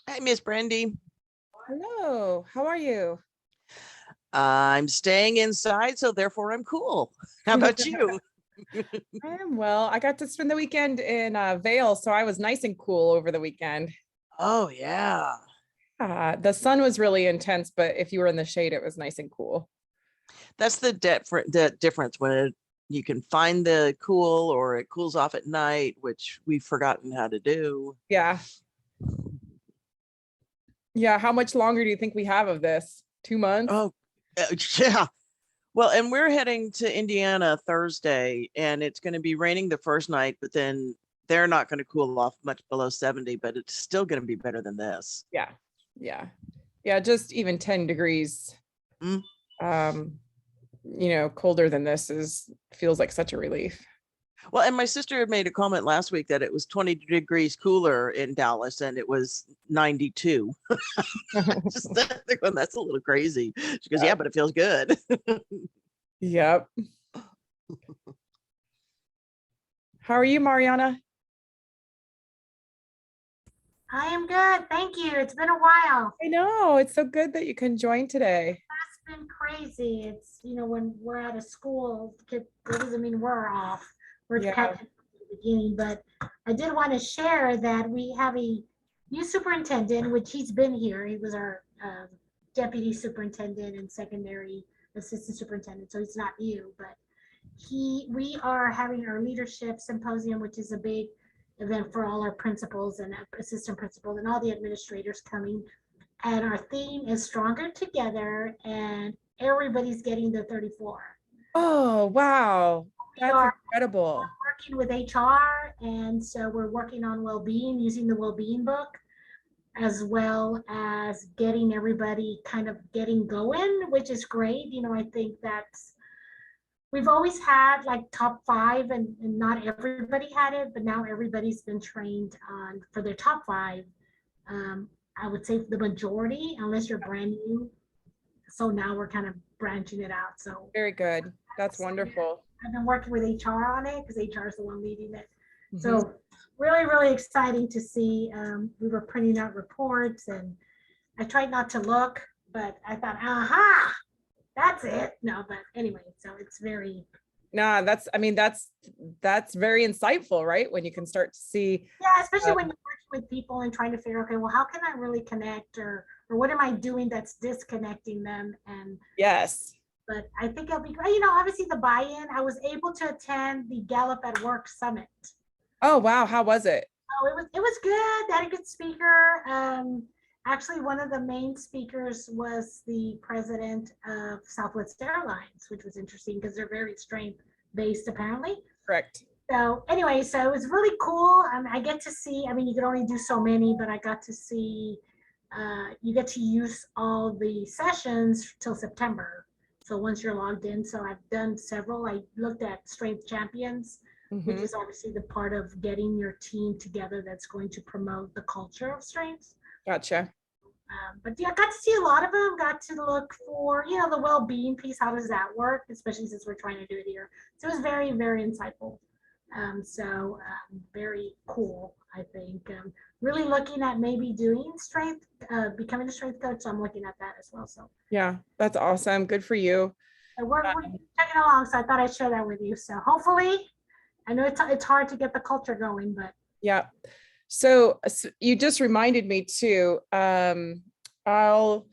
Hi, Miss Brandy. Hello, how are you? I'm staying inside, so therefore I'm cool. How about you? I am well. I got to spend the weekend in Vail, so I was nice and cool over the weekend. Oh, yeah. The sun was really intense, but if you were in the shade, it was nice and cool. That's the difference when you can find the cool or it cools off at night, which we've forgotten how to do. Yeah. Yeah. How much longer do you think we have of this? 2 months? Oh, yeah. Well, and we're heading to Indiana Thursday, and it's going to be raining the first night, but then they're not going to cool off much below 70, but it's still going to be better than this. Yeah. Yeah. Yeah. Just even 10 degrees, Mm. um, colder than this feels like such a relief. Well, and my sister had made a comment last week that it was 20 degrees cooler in Dallas and it was 92. Just going, that's a little crazy. She goes, yeah, but it feels good. Yep. How are you, Mariana? I am good. Thank you. It's been a while. I know. It's so good that you can join today. It's been crazy. It's, when we're out of school, that doesn't mean we're off. We're Yeah. kind of at the beginning, but I did want to share that we have a new superintendent, which he's been here. He was our deputy superintendent and secondary assistant superintendent, so he's not new, but we are having our leadership symposium, which is a big event for all our principals and assistant principals and all the administrators coming. And our theme is Stronger Together, and everybody's getting the 34. Oh, wow. We That's are incredible. working with HR, and so we're working on well-being using the well-being book, as well as getting everybody kind of getting going, which is great. I think that's we've always had like top 5 and not everybody had it, but now everybody's been trained on for their top 5. I would say the majority, unless you're brand new. So now we're kind of branching it out. So Very good. That's wonderful. I've been working with HR on it because HR is the one leading it. Mhm. So really, really exciting to see. We were printing out reports and I tried not to look, but I thought, aha, that's it. No, but anyway, so it's very Nah, that's very insightful, right? When you can start to see. especially when you're working with people and trying to figure, okay, well, how can I really connect, or what am I doing that's disconnecting them? And Yes. but I think it'll be great. Obviously the buy-in. I was able to attend the Gallup at Work Summit. Oh, wow. How was it? Oh, it was good. They had a good speaker. Actually, one of the main speakers was the president of Southwest Airlines, which was interesting because they're very strength-based, apparently. Correct. So anyway, so it was really cool. I get to see, you can only do so many, but I got to see, you get to use all the sessions till September. So once you're logged in, so I've done several. I looked at Strength Champions, which Mhm. is obviously the part of getting your team together that's going to promote the culture of strengths. Gotcha. But yeah, I got to see a lot of them. Got to look for, the well-being piece. How does that work? Especially since we're trying to do it here. So it was very, very insightful. Very cool, I think. Really looking at maybe doing strength, becoming a strength coach. So I'm looking at that as well. So Yeah, that's awesome. Good for you. we're checking along. So I thought I'd share that with you. So hopefully, I know it's hard to get the culture going, but Yeah. So you just reminded me too. I'll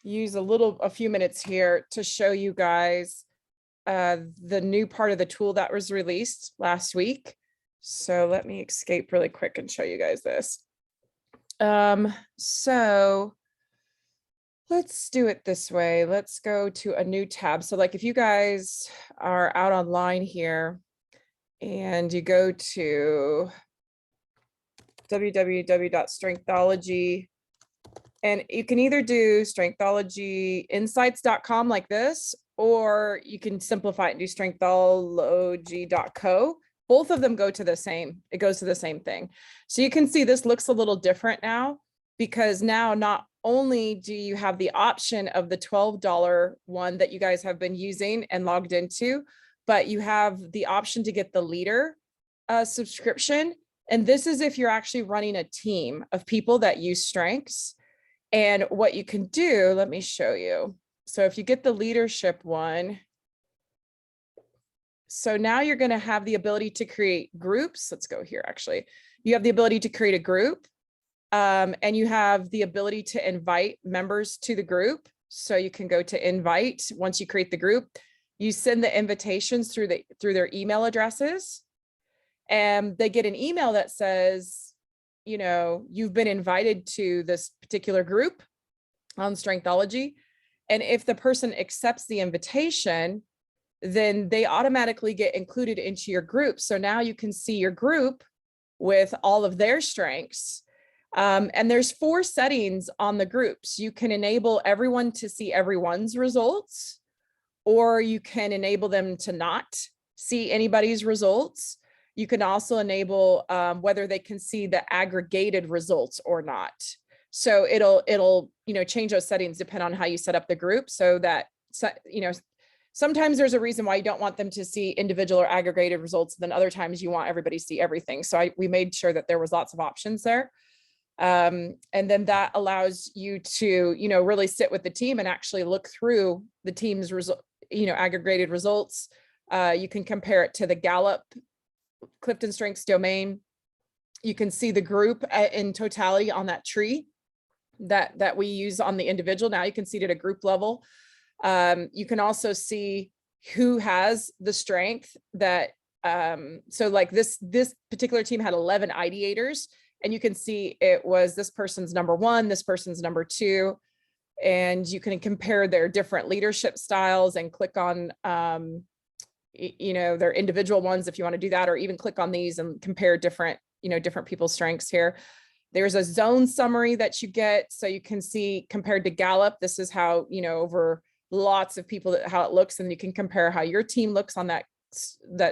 use a few minutes here to show you guys the new part of the tool that was released last week. So let me escape really quick and show you guys this. So let's do it this way. Let's go to a new tab. So like if you guys are out online here and you go to www.strengthology, and you can either do strengthologyinsights.com like this, or you can simplify it and do strengthology.co. Both of them go to the same, it goes to the same thing. So you can see this looks a little different now, because now not only do you have the option of the $12 one that you guys have been using and logged into, but you have the option to get the leader subscription. And this is if you're actually running a team of people that use strengths. And what you can do, let me show you. So if you get the leadership one, so now you're going to have the ability to create groups. Let's go here. Actually, you have the ability to create a group, and you have the ability to invite members to the group. So you can go to invite. Once you create the group, you send the invitations through their email addresses, and they get an email that says, you know, you've been invited to this particular group on Strengthology. And if the person accepts the invitation, then they automatically get included into your group. So now you can see your group with all of their strengths. And there's 4 settings on the groups. You can enable everyone to see everyone's results, or you can enable them to not see anybody's results. You can also enable whether they can see the aggregated results or not. So it'll change those settings depending on how you set up the group, so that sometimes there's a reason why you don't want them to see individual or aggregated results. Then other times you want everybody to see everything. So we made sure that there was lots of options there. And then that allows you to, really sit with the team and actually look through the team's aggregated results. You can compare it to the Gallup CliftonStrengths domain. You can see the group in totality on that tree that we use on the individual. Now you can see it at a group level. You can also see who has the strength that, so like this particular team had 11 ideators, and you can see it was this person's number 1, this person's number 2, and you can compare their different leadership styles and click on, their individual ones if you want to do that, or even click on these and compare different people's strengths here. There's a zone summary that you get, so you can see compared to Gallup, this is how, over lots of people, how it looks, and you can compare how your team looks on that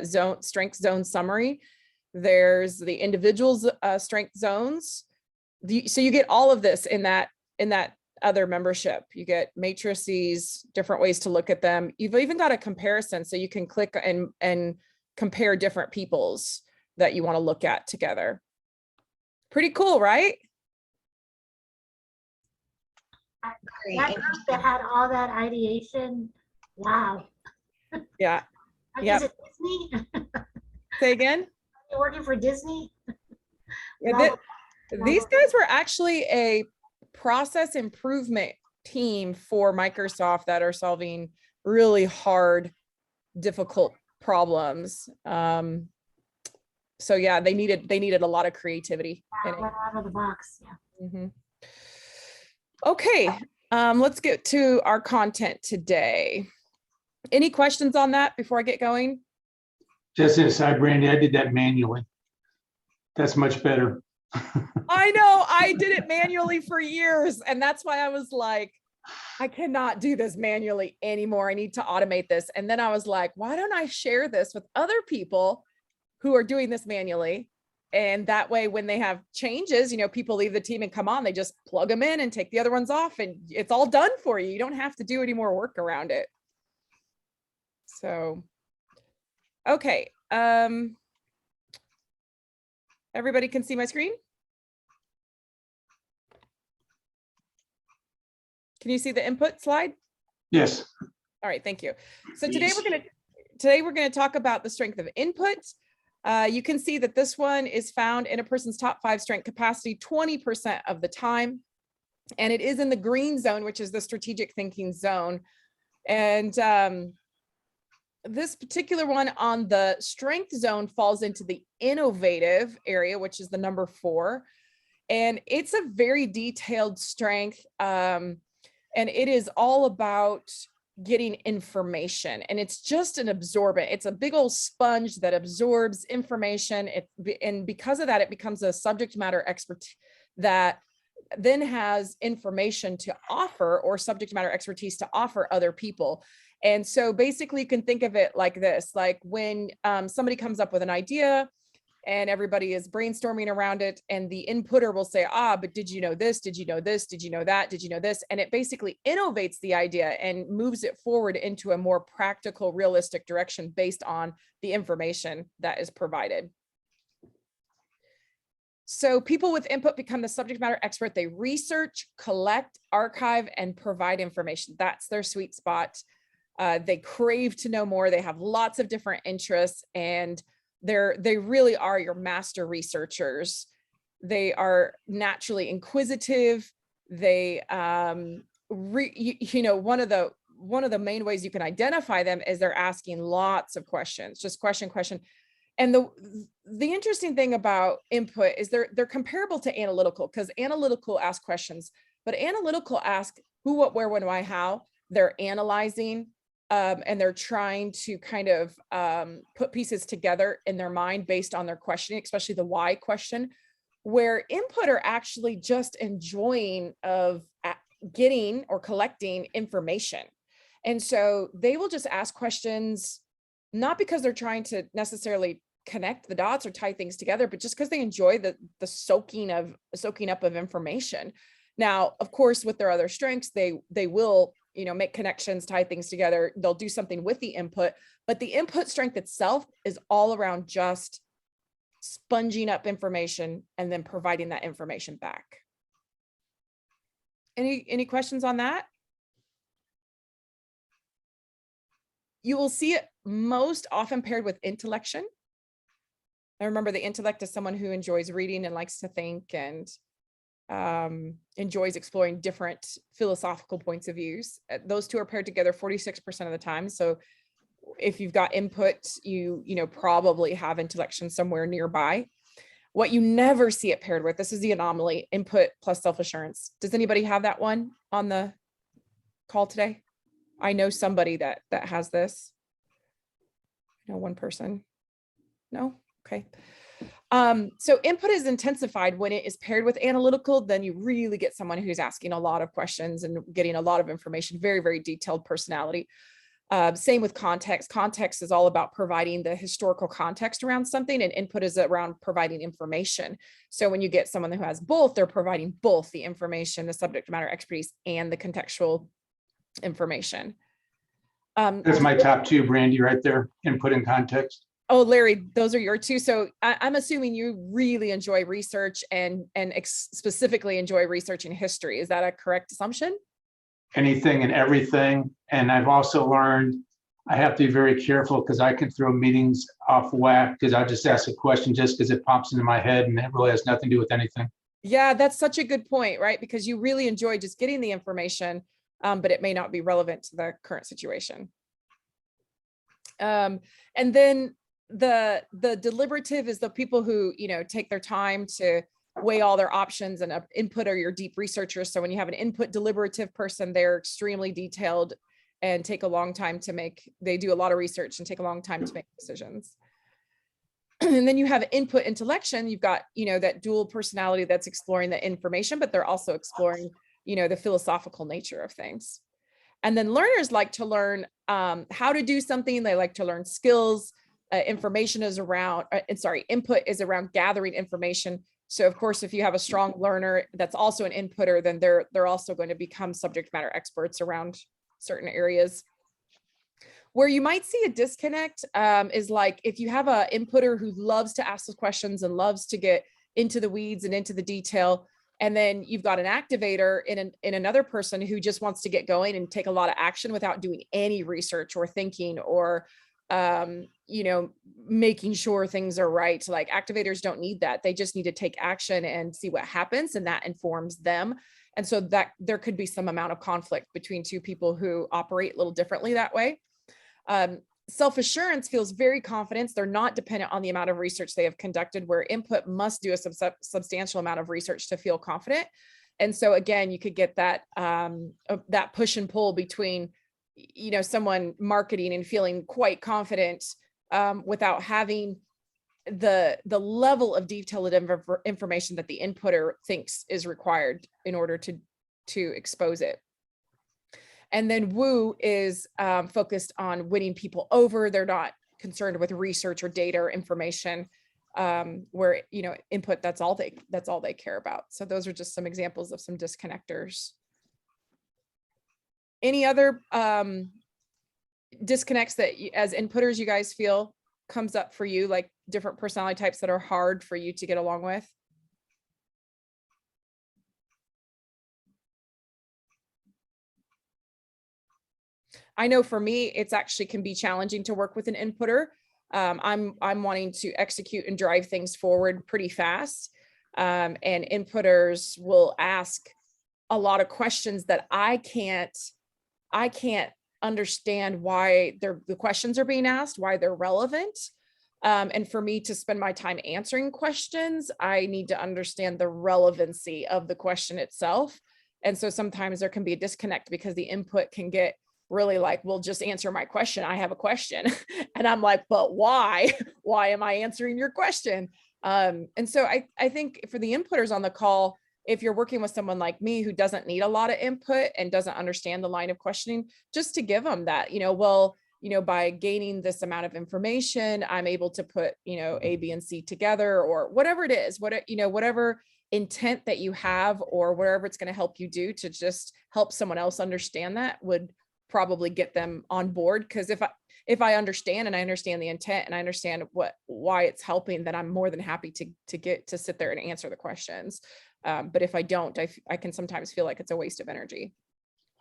zone, strength zone summary. There's the individual's strength zones. So you get all of this in that other membership. You get matrices, different ways to look at them. You've even got a comparison, so you can click and compare different people's that you want to look at together. Pretty cool, right? That group that had all that ideation, wow. Yeah. Is it Disney? Say again? You're working for Disney? Yeah, these guys were actually a process improvement team for Microsoft that are solving really hard, difficult problems. So yeah, they needed a lot of creativity. Right out of the box. Yeah. Mm-hmm. Okay, let's get to our content today. Any questions on that before I get going? Just an aside, Brandy, I did that manually. That's much better. I know, I did it manually for years, and that's why I was like, I cannot do this manually anymore. I need to automate this. And then I was like, why don't I share this with other people who are doing this manually? And that way, when they have changes, people leave the team and come on, they just plug them in and take the other ones off, and it's all done for you. You don't have to do any more work around it. So, okay. Everybody can see my screen? Can you see the input slide? Yes. All right, thank you. So today we're going to talk about the strength of input. You can see that this one is found in a person's top 5 strength capacity 20% of the time. And it is in the green zone, which is the strategic thinking zone. And this particular one on the strength zone falls into the innovative area, which is the number 4. And it's a very detailed strength. And it is all about getting information, and it's just an absorbent. It's a big old sponge that absorbs information. And because of that, it becomes a subject matter expert that then has information to offer, or subject matter expertise to offer other people. And so basically you can think of it like this, like when somebody comes up with an idea and everybody is brainstorming around it, and the inputter will say, but did you know this? Did you know this? Did you know that? Did you know this? And it basically innovates the idea and moves it forward into a more practical, realistic direction based on the information that is provided. So people with input become the subject matter expert. They research, collect, archive, and provide information. That's their sweet spot. They crave to know more. They have lots of different interests, and they really are your master researchers. They are naturally inquisitive. They, one of the main ways you can identify them is they're asking lots of questions, just question. And the interesting thing about input is they're comparable to analytical, because analytical ask questions, but analytical ask who, what, where, when, why, how. They're analyzing, and they're trying to kind of put pieces together in their mind based on their questioning, especially the why question, where input are actually just enjoying of getting or collecting information. And so they will just ask questions, not because they're trying to necessarily connect the dots or tie things together, but just because they enjoy the soaking up of information. Now, of course, with their other strengths, they will, make connections, tie things together. They'll do something with the input, but the input strength itself is all around just sponging up information and then providing that information back. Any questions on that? You will see it most often paired with intellection. Now remember, the intellect is someone who enjoys reading and likes to think and enjoys exploring different philosophical points of views. Those two are paired together 46% of the time. So if you've got input, you probably have intellection somewhere nearby. What you never see it paired with, this is the anomaly, input plus self-assurance. Does anybody have that one on the call today? I know somebody that has this. I know one person. No? Okay. So input is intensified when it is paired with analytical. Then you really get someone who's asking a lot of questions and getting a lot of information, very, very detailed personality. Same with context. Context is all about providing the historical context around something, and input is around providing information. So when you get someone who has both, they're providing both the information, the subject matter expertise, and the contextual information. That's my top two, Brandy, right there, input and context. Oh, Larry, those are your two. So I'm assuming you really enjoy research and specifically enjoy researching history. Is that a correct assumption? Anything and everything. And I've also learned I have to be very careful because I can throw meetings off whack because I just ask a question just because it pops into my head and it really has nothing to do with anything. Yeah, that's such a good point, right? Because you really enjoy just getting the information, but it may not be relevant to the current situation. And then the deliberative is the people who, take their time to weigh all their options, and input are your deep researchers. So when you have an input deliberative person, they're extremely detailed and take a long time to make, they do a lot of research and take a long time to make decisions. And then you have input intellection. You've got, that dual personality that's exploring the information, but they're also exploring, the philosophical nature of things. And then learners like to learn how to do something. They like to learn skills. Information is around, input is around gathering information. So of course, if you have a strong learner that's also an inputter, then they're also going to become subject matter experts around certain areas. Where you might see a disconnect is like if you have an inputter who loves to ask those questions and loves to get into the weeds and into the detail, and then you've got an activator in another person who just wants to get going and take a lot of action without doing any research or thinking or making sure things are right. Like activators don't need that. They just need to take action and see what happens, and that informs them. And so that there could be some amount of conflict between two people who operate a little differently that way. Self-assurance feels very confident. They're not dependent on the amount of research they have conducted, where input must do a substantial amount of research to feel confident. And so again, you could get that that push and pull between someone marketing and feeling quite confident without having the level of detailed information that the inputter thinks is required in order to expose it. And then woo is focused on winning people over. They're not concerned with research or data or information, where input, that's all they care about. So those are just some examples of some disconnectors. Any other disconnects that as inputters you guys feel comes up for you, like different personality types that are hard for you to get along with? I know for me, it's actually can be challenging to work with an inputter. I'm wanting to execute and drive things forward pretty fast. And inputters will ask a lot of questions that I can't understand why the questions are being asked, why they're relevant. And for me to spend my time answering questions, I need to understand the relevancy of the question itself. And so sometimes there can be a disconnect because the input can get really like, well, just answer my question. I have a question. And I'm like, but why? Why am I answering your question? And so I think for the inputters on the call, if you're working with someone like me who doesn't need a lot of input and doesn't understand the line of questioning, just to give them that, by gaining this amount of information, I'm able to put, A, B, and C together, or whatever it is, whatever intent that you have, or whatever it's going to help you do to just help someone else understand that would probably get them on board. Because if I understand, and I understand the intent, and I understand why it's helping, then I'm more than happy to get to sit there and answer the questions. But if I don't, I can sometimes feel like it's a waste of energy.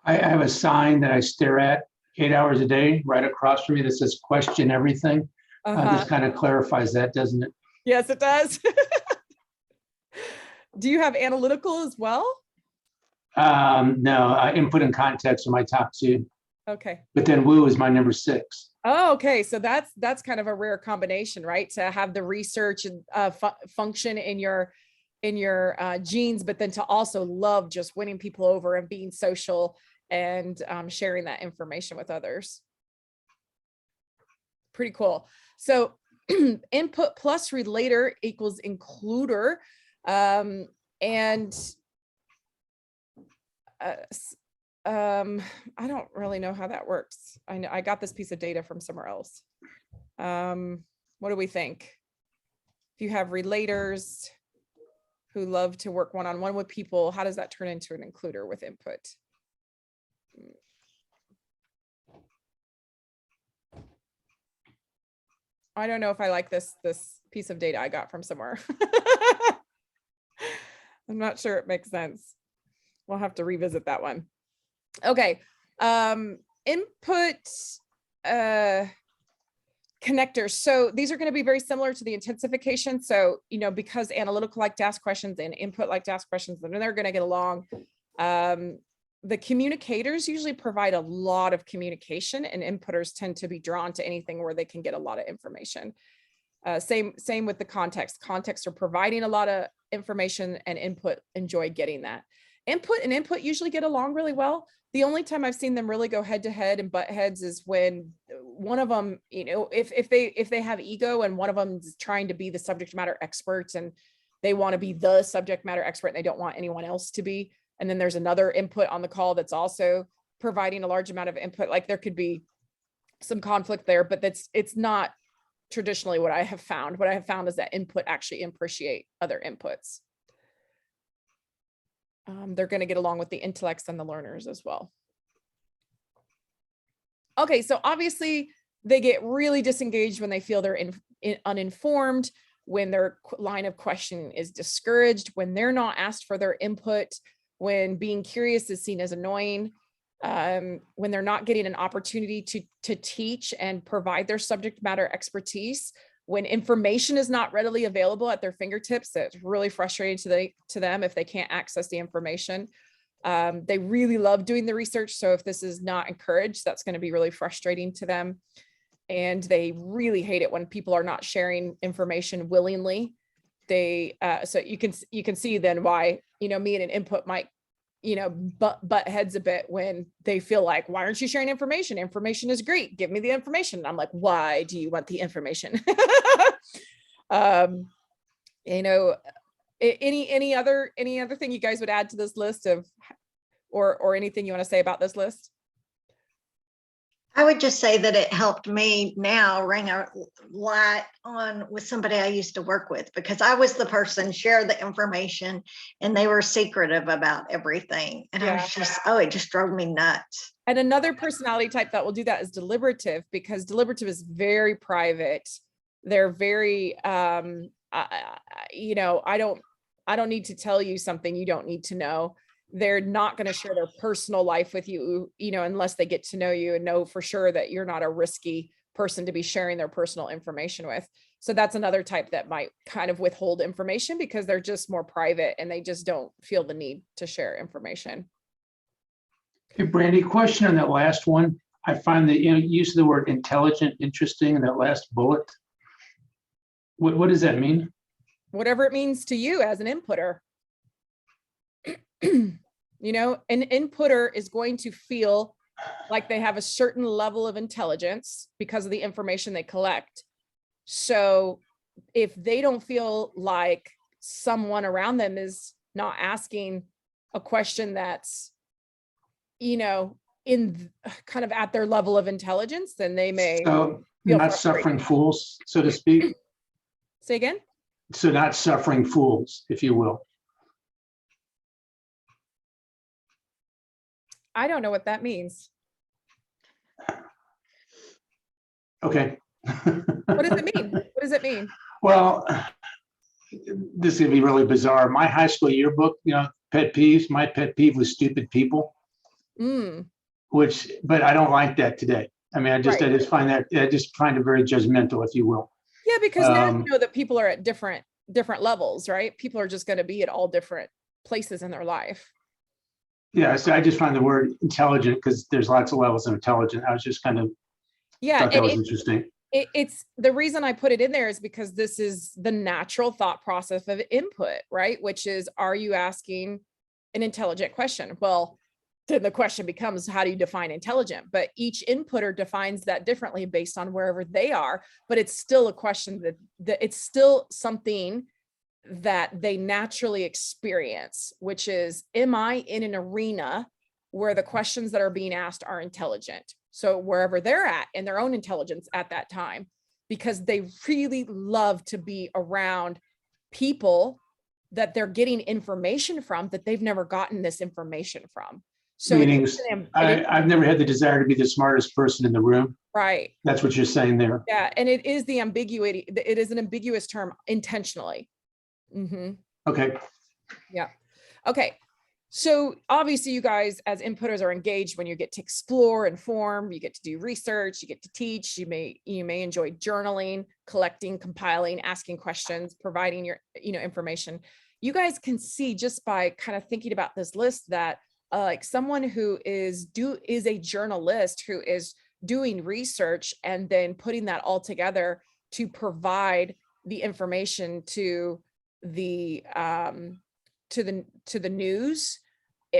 I have a sign that I stare at 8 hours a day right across from me that says question everything. This kind of clarifies that, doesn't it? Yes, it does. Do you have analytical as well? No, input and context are my top two. Okay. But then woo is my number 6. Oh, okay. So that's kind of a rare combination, right? To have the research and function in your genes, but then to also love just winning people over and being social and sharing that information with others. Pretty cool. So input plus relator equals includer. I don't really know how that works. I got this piece of data from somewhere else. What do we think? If you have relators who love to work one-on-one with people, how does that turn into an includer with input? I don't know if I like this piece of data I got from somewhere. I'm not sure it makes sense. We'll have to revisit that one. Okay. Input connectors. So these are going to be very similar to the intensification. So, because analytical like to ask questions and input like to ask questions, then they're going to get along. The communicators usually provide a lot of communication, and inputters tend to be drawn to anything where they can get a lot of information. Same with the context. Contexts are providing a lot of information, and input enjoy getting that. Input and input usually get along really well. The only time I've seen them really go head to head and butt heads is when one of them, if they have ego and one of them is trying to be the subject matter experts and they want to be the subject matter expert and they don't want anyone else to be. And then there's another input on the call that's also providing a large amount of input. Like there could be some conflict there, but it's not traditionally what I have found. What I have found is that input actually appreciate other inputs. They're going to get along with the intellects and the learners as well. Okay, so obviously they get really disengaged when they feel they're uninformed, when their line of questioning is discouraged, when they're not asked for their input, when being curious is seen as annoying, when they're not getting an opportunity to teach and provide their subject matter expertise, when information is not readily available at their fingertips. That's really frustrating to them if they can't access the information. They really love doing the research. So if this is not encouraged, that's going to be really frustrating to them. And they really hate it when people are not sharing information willingly. So you can see then why, me and an input might, butt heads a bit when they feel like, why aren't you sharing information? Information is great. Give me the information. And I'm like, why do you want the information? Any other thing you guys would add to this list or anything you want to say about this list? I would just say that it helped me now ring a light on with somebody I used to work with, because I was the person share the information and they were secretive about everything. And I was just, it just drove me nuts. And another personality type that will do that is deliberative, because deliberative is very private. They're very, I don't need to tell you something you don't need to know. they're not going to share their personal life with you, unless they get to know you and know for sure that you're not a risky person to be sharing their personal information with. So that's another type that might kind of withhold information because they're just more private and they just don't feel the need to share information. Hey, Brandy, question on that last one. I find the use of the word intelligent interesting in that last bullet. What does that mean? Whatever it means to you as an inputter. An inputter is going to feel like they have a certain level of intelligence because of the information they collect. So if they don't feel like someone around them is not asking a question that's, in kind of at their level of intelligence, then they may So feel not frustrated. suffering fools, so to speak. Say again? So not suffering fools, if you will. I don't know what that means. Okay. What does it mean? What does it mean? Well, this is gonna be really bizarre. My high school yearbook, pet peeves, my pet peeve was stupid people, but I don't like that today. I mean, I just find it very judgmental, if you will. Yeah, because now you know that people are at different levels, right? People are just going to be at all different places in their life. Yeah, so I just find the word intelligent because there's lots of levels of intelligence. I was just kind of thought that was interesting. It's the reason I put it in there is because this is the natural thought process of input, right? Which is, are you asking an intelligent question? Well, then the question becomes, how do you define intelligent? But each inputter defines that differently based on wherever they are. But it's still a question that it's still something that they naturally experience, which is, am I in an arena where the questions that are being asked are intelligent? So wherever they're at in their own intelligence at that time, because they really love to be around people that they're getting information from that they've never gotten this information from. So I've never had the desire to be the smartest person in the room. Right. That's what you're saying there. Yeah. And it is the ambiguity. It is an ambiguous term intentionally. Okay. Yeah. Okay. So obviously you guys as inputters are engaged when you get to explore and form, you get to do research, you get to teach, you may enjoy journaling, collecting, compiling, asking questions, providing your, information. You guys can see just by kind of thinking about this list that like someone who is a journalist who is doing research and then putting that all together to provide the information to the news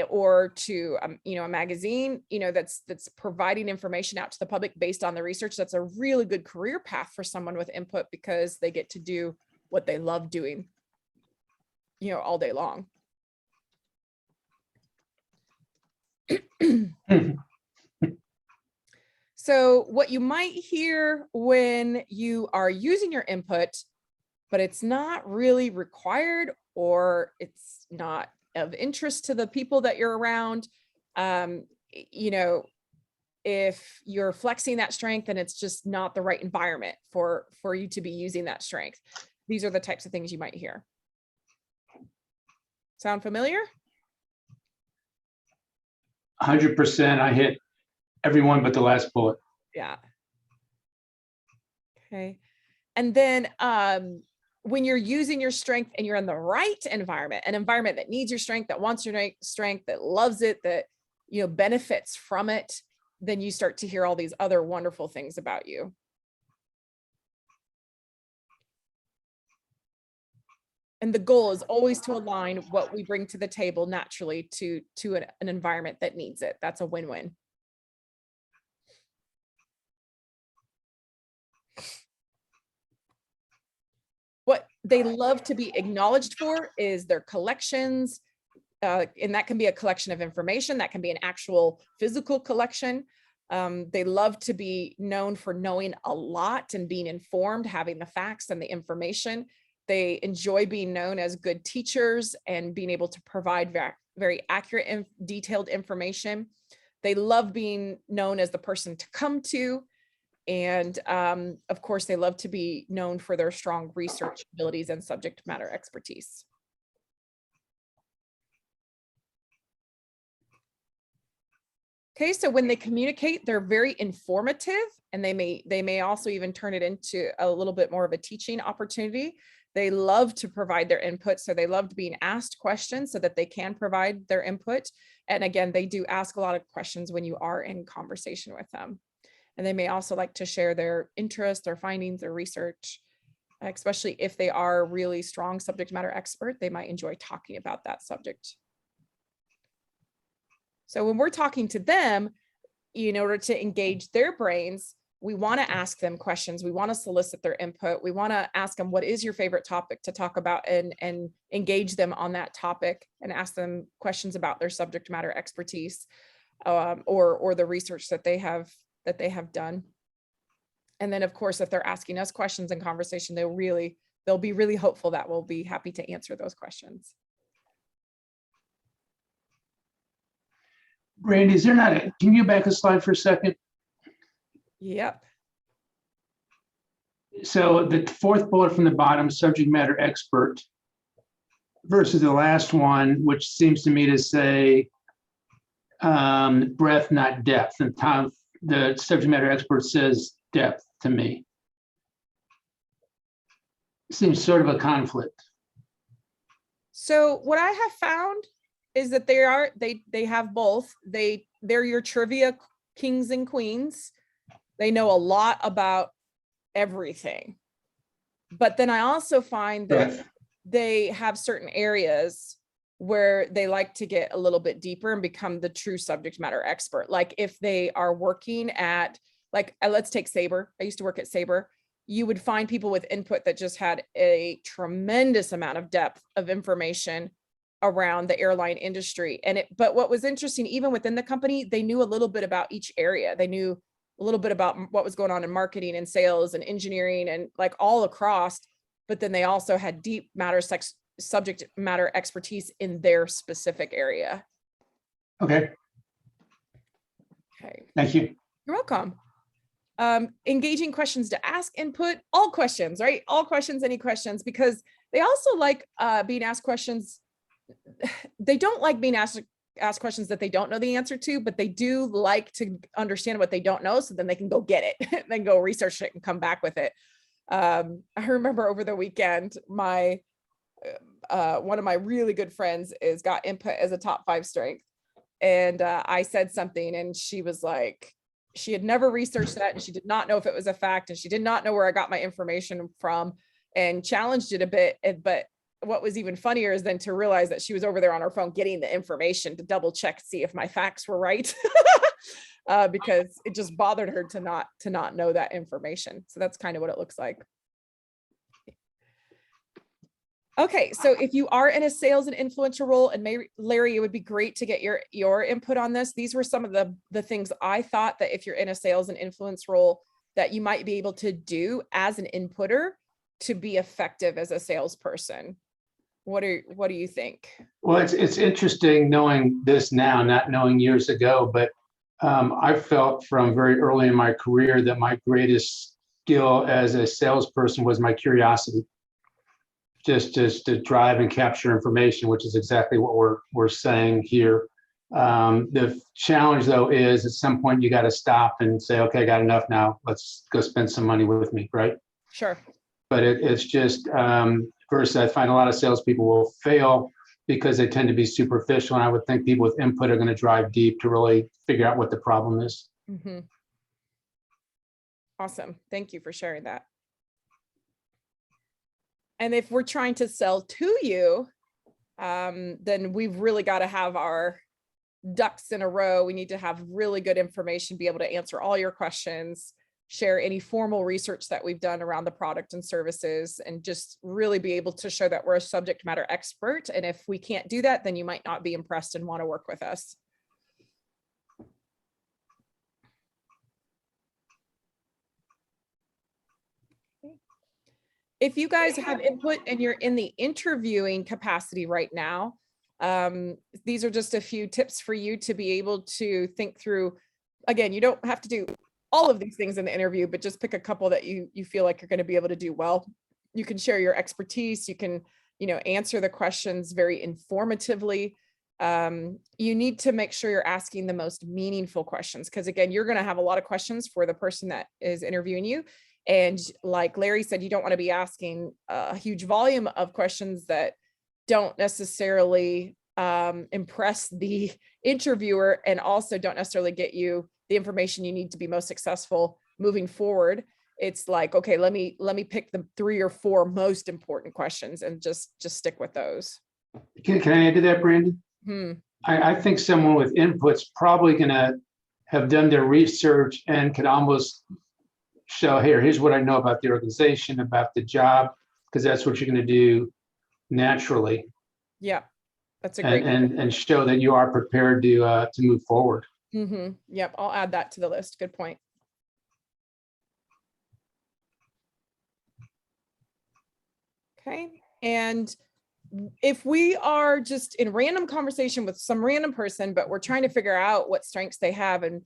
or to a magazine, that's providing information out to the public based on the research. That's a really good career path for someone with input because they get to do what they love doing, all day long. So what you might hear when you are using your input, but it's not really required or it's not of interest to the people that you're around, if you're flexing that strength and it's just not the right environment for you to be using that strength. These are the types of things you might hear. Sound familiar? 100%. I hit everyone but the last bullet. Yeah. Okay. And then when you're using your strength and you're in the right environment, an environment that needs your strength, that wants your strength, that loves it, that benefits from it, then you start to hear all these other wonderful things about you. And the goal is always to align what we bring to the table naturally to an environment that needs it. That's a win-win. What they love to be acknowledged for is their collections. And that can be a collection of information. That can be an actual physical collection. They love to be known for knowing a lot and being informed, having the facts and the information. They enjoy being known as good teachers and being able to provide very accurate and detailed information. They love being known as the person to come to. And of course, they love to be known for their strong research abilities and subject matter expertise. Okay, so when they communicate, they're very informative, and they may also even turn it into a little bit more of a teaching opportunity. They love to provide their input, so they loved being asked questions so that they can provide their input. And again, they do ask a lot of questions when you are in conversation with them. And they may also like to share their interests, their findings, their research, especially if they are a really strong subject matter expert. They might enjoy talking about that subject. So when we're talking to them, in order to engage their brains, we want to ask them questions. We want to solicit their input. We want to ask them, what is your favorite topic to talk about, and engage them on that topic, and ask them questions about their subject matter expertise, or the research that they have done. And then of course, if they're asking us questions in conversation, they'll be really hopeful that we'll be happy to answer those questions. Brandy, can you go back a slide for a second? Yep. So the fourth bullet from the bottom, subject matter expert, versus the last one, which seems to me to say breadth, not depth. And Tom, the subject matter expert says depth to me. Seems sort of a conflict. So what I have found is that they have both. They're your trivia kings and queens. They know a lot about everything. But then I also find that they have certain areas where they like to get a little bit deeper and become the true subject matter expert. Like if they are working at, let's take Sabre. I used to work at Sabre. You would find people with input that just had a tremendous amount of depth of information around the airline industry. But what was interesting, even within the company, they knew a little bit about each area. They knew a little bit about what was going on in marketing and sales and engineering and all across, but then they also had deep subject matter expertise in their specific area. Okay. Okay. Thank you. You're welcome. Engaging questions to ask input, all questions, right? All questions, any questions, because they also like being asked questions. They don't like being asked questions that they don't know the answer to, but they do like to understand what they don't know, so then they can go get it, then go research it and come back with it. I remember over the weekend, one of my really good friends got input as a top 5 strength. And I said something and she was like, she had never researched that and she did not know if it was a fact and she did not know where I got my information from, and challenged it a bit. But what was even funnier is then to realize that she was over there on her phone getting the information to double check, see if my facts were right, because it just bothered her to not know that information. So that's kind of what it looks like. Okay, so if you are in a sales and influential role, and Larry, it would be great to get your input on this. These were some of the things I thought that if you're in a sales and influence role that you might be able to do as an inputter to be effective as a salesperson. What do you think? Well, it's interesting knowing this now, not knowing years ago, but I felt from very early in my career that my greatest skill as a salesperson was my curiosity. Just to drive and capture information, which is exactly what we're saying here. The challenge though is at some point you got to stop and say, okay, I got enough now. Let's go spend some money with me, right? Sure. But it's just, first, I find a lot of salespeople will fail because they tend to be superficial. And I would think people with input are going to drive deep to really figure out what the problem is. Mm-hmm. Awesome. Thank you for sharing that. And if we're trying to sell to you, then we've really got to have our ducks in a row. We need to have really good information, be able to answer all your questions, share any formal research that we've done around the product and services, and just really be able to show that we're a subject matter expert. And if we can't do that, then you might not be impressed and want to work with us. If you guys have input and you're in the interviewing capacity right now, these are just a few tips for you to be able to think through. Again, you don't have to do all of these things in the interview, but just pick a couple that you feel like you're going to be able to do well. You can share your expertise. You can, answer the questions very informatively. You need to make sure you're asking the most meaningful questions, because again, you're going to have a lot of questions for the person that is interviewing you. And like Larry said, you don't want to be asking a huge volume of questions that don't necessarily impress the interviewer, and also don't necessarily get you the information you need to be most successful moving forward. It's like, okay, let me pick the 3 or 4 most important questions and just stick with those. Can I add to that, Brandon? I think someone with input's probably going to have done their research and could almost show, here, here's what I know about the organization, about the job, because that's what you're going to do naturally. Yeah, that's a great and show that you are prepared to move forward. Yep, I'll add that to the list. Good point. Okay, and if we are just in random conversation with some random person, but we're trying to figure out what strengths they have, and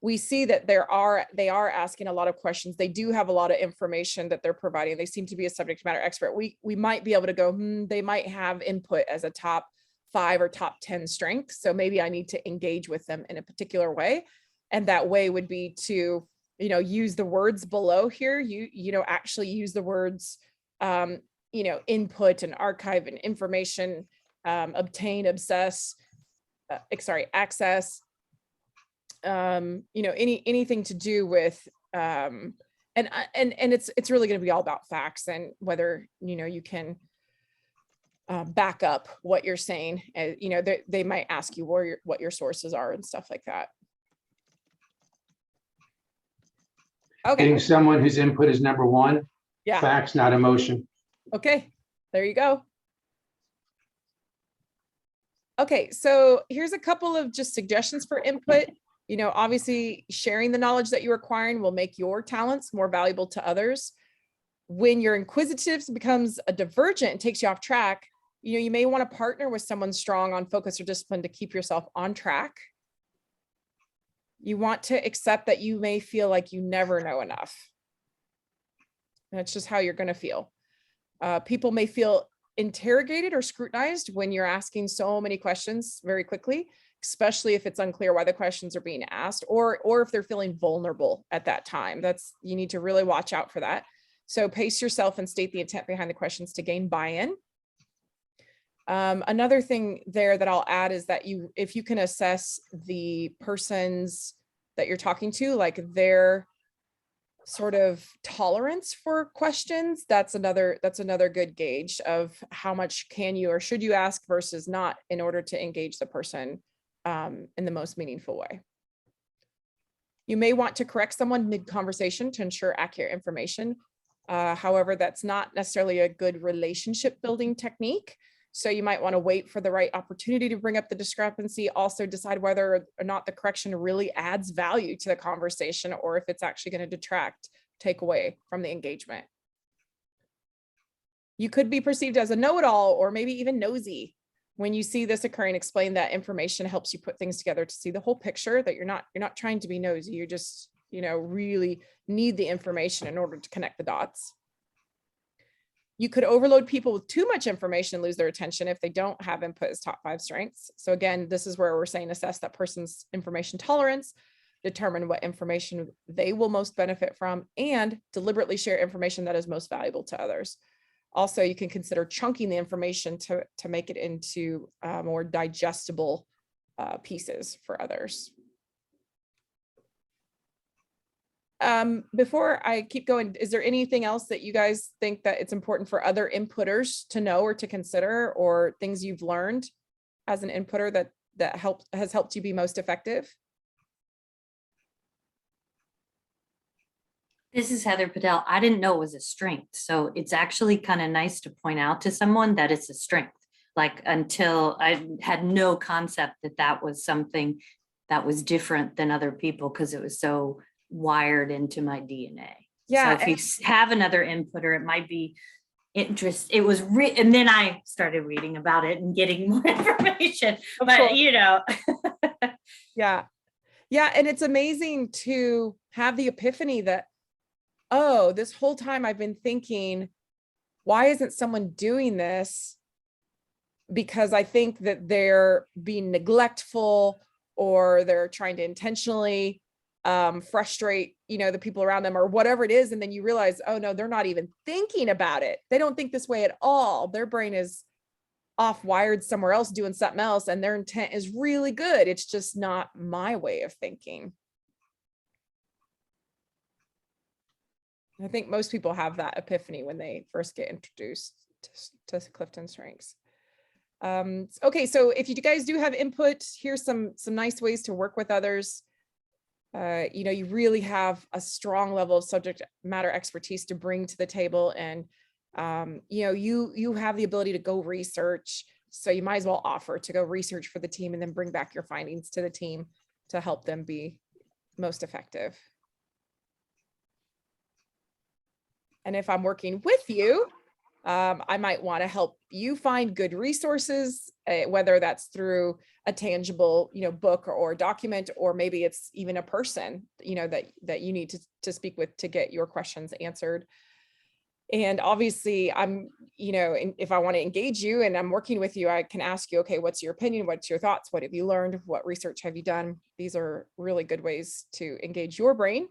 we see that they are asking a lot of questions, they do have a lot of information that they're providing, they seem to be a subject matter expert, we might be able to go, they might have input as a top 5 or top 10 strengths. So maybe I need to engage with them in a particular way. And that way would be to, use the words below here, actually use the words, input and archive and information, obtain, access, anything to do with, and it's really going to be all about facts and whether, you can back up what you're saying. They might ask you what your sources are and stuff like that. Okay. Getting someone whose input is number 1, yeah, facts, not emotion. Okay, there you go. Okay, so here's a couple of just suggestions for input. Obviously sharing the knowledge that you're acquiring will make your talents more valuable to others. When your inquisitiveness becomes a divergent and takes you off track, you may want to partner with someone strong on focus or discipline to keep yourself on track. You want to accept that you may feel like you never know enough. That's just how you're going to feel. People may feel interrogated or scrutinized when you're asking so many questions very quickly, especially if it's unclear why the questions are being asked, or if they're feeling vulnerable at that time. You need to really watch out for that. So pace yourself and state the intent behind the questions to gain buy-in. Another thing there that I'll add is that if you can assess the persons that you're talking to, like their sort of tolerance for questions, that's another good gauge of how much can you or should you ask versus not, in order to engage the person in the most meaningful way. You may want to correct someone mid-conversation to ensure accurate information. However, that's not necessarily a good relationship building technique. So you might want to wait for the right opportunity to bring up the discrepancy. Also decide whether or not the correction really adds value to the conversation, or if it's actually going to take away from the engagement. You could be perceived as a know-it-all or maybe even nosy. When you see this occurring, explain that information helps you put things together to see the whole picture, that you're not trying to be nosy. You just, really need the information in order to connect the dots. You could overload people with too much information and lose their attention if they don't have input as top 5 strengths. So again, this is where we're saying assess that person's information tolerance, determine what information they will most benefit from, and deliberately share information that is most valuable to others. Also, you can consider chunking the information to make it into more digestible pieces for others. Before I keep going, is there anything else that you guys think that it's important for other inputters to know or to consider, or things you've learned as an inputter that has helped you be most effective? This is Heather Patel. I didn't know it was a strength. So it's actually kind of nice to point out to someone that it's a strength. Like, until I had no concept that was something that was different than other people, because it was so wired into my DNA. Yeah. So if you have another inputter, it might be interest. It was and then I started reading about it and getting more information. But Yeah. And it's amazing to have the epiphany that, oh, this whole time I've been thinking, why isn't someone doing this? because I think that they're being neglectful, or they're trying to intentionally frustrate, the people around them, or whatever it is. And then you realize, oh no, they're not even thinking about it. They don't think this way at all. Their brain is off wired somewhere else doing something else, and their intent is really good. It's just not my way of thinking. I think most people have that epiphany when they first get introduced to CliftonStrengths. Okay, so if you guys do have input, here's some nice ways to work with others. You really have a strong level of subject matter expertise to bring to the table, and you have the ability to go research, so you might as well offer to go research for the team and then bring back your findings to the team to help them be most effective. And if I'm working with you, I might want to help you find good resources, whether that's through a tangible, book or document, or maybe it's even a person, that you need to speak with to get your questions answered. And obviously if I want to engage you and I'm working with you, I can ask you, okay, what's your opinion? What's your thoughts? What have you learned? What research have you done? These are really good ways to engage your brain.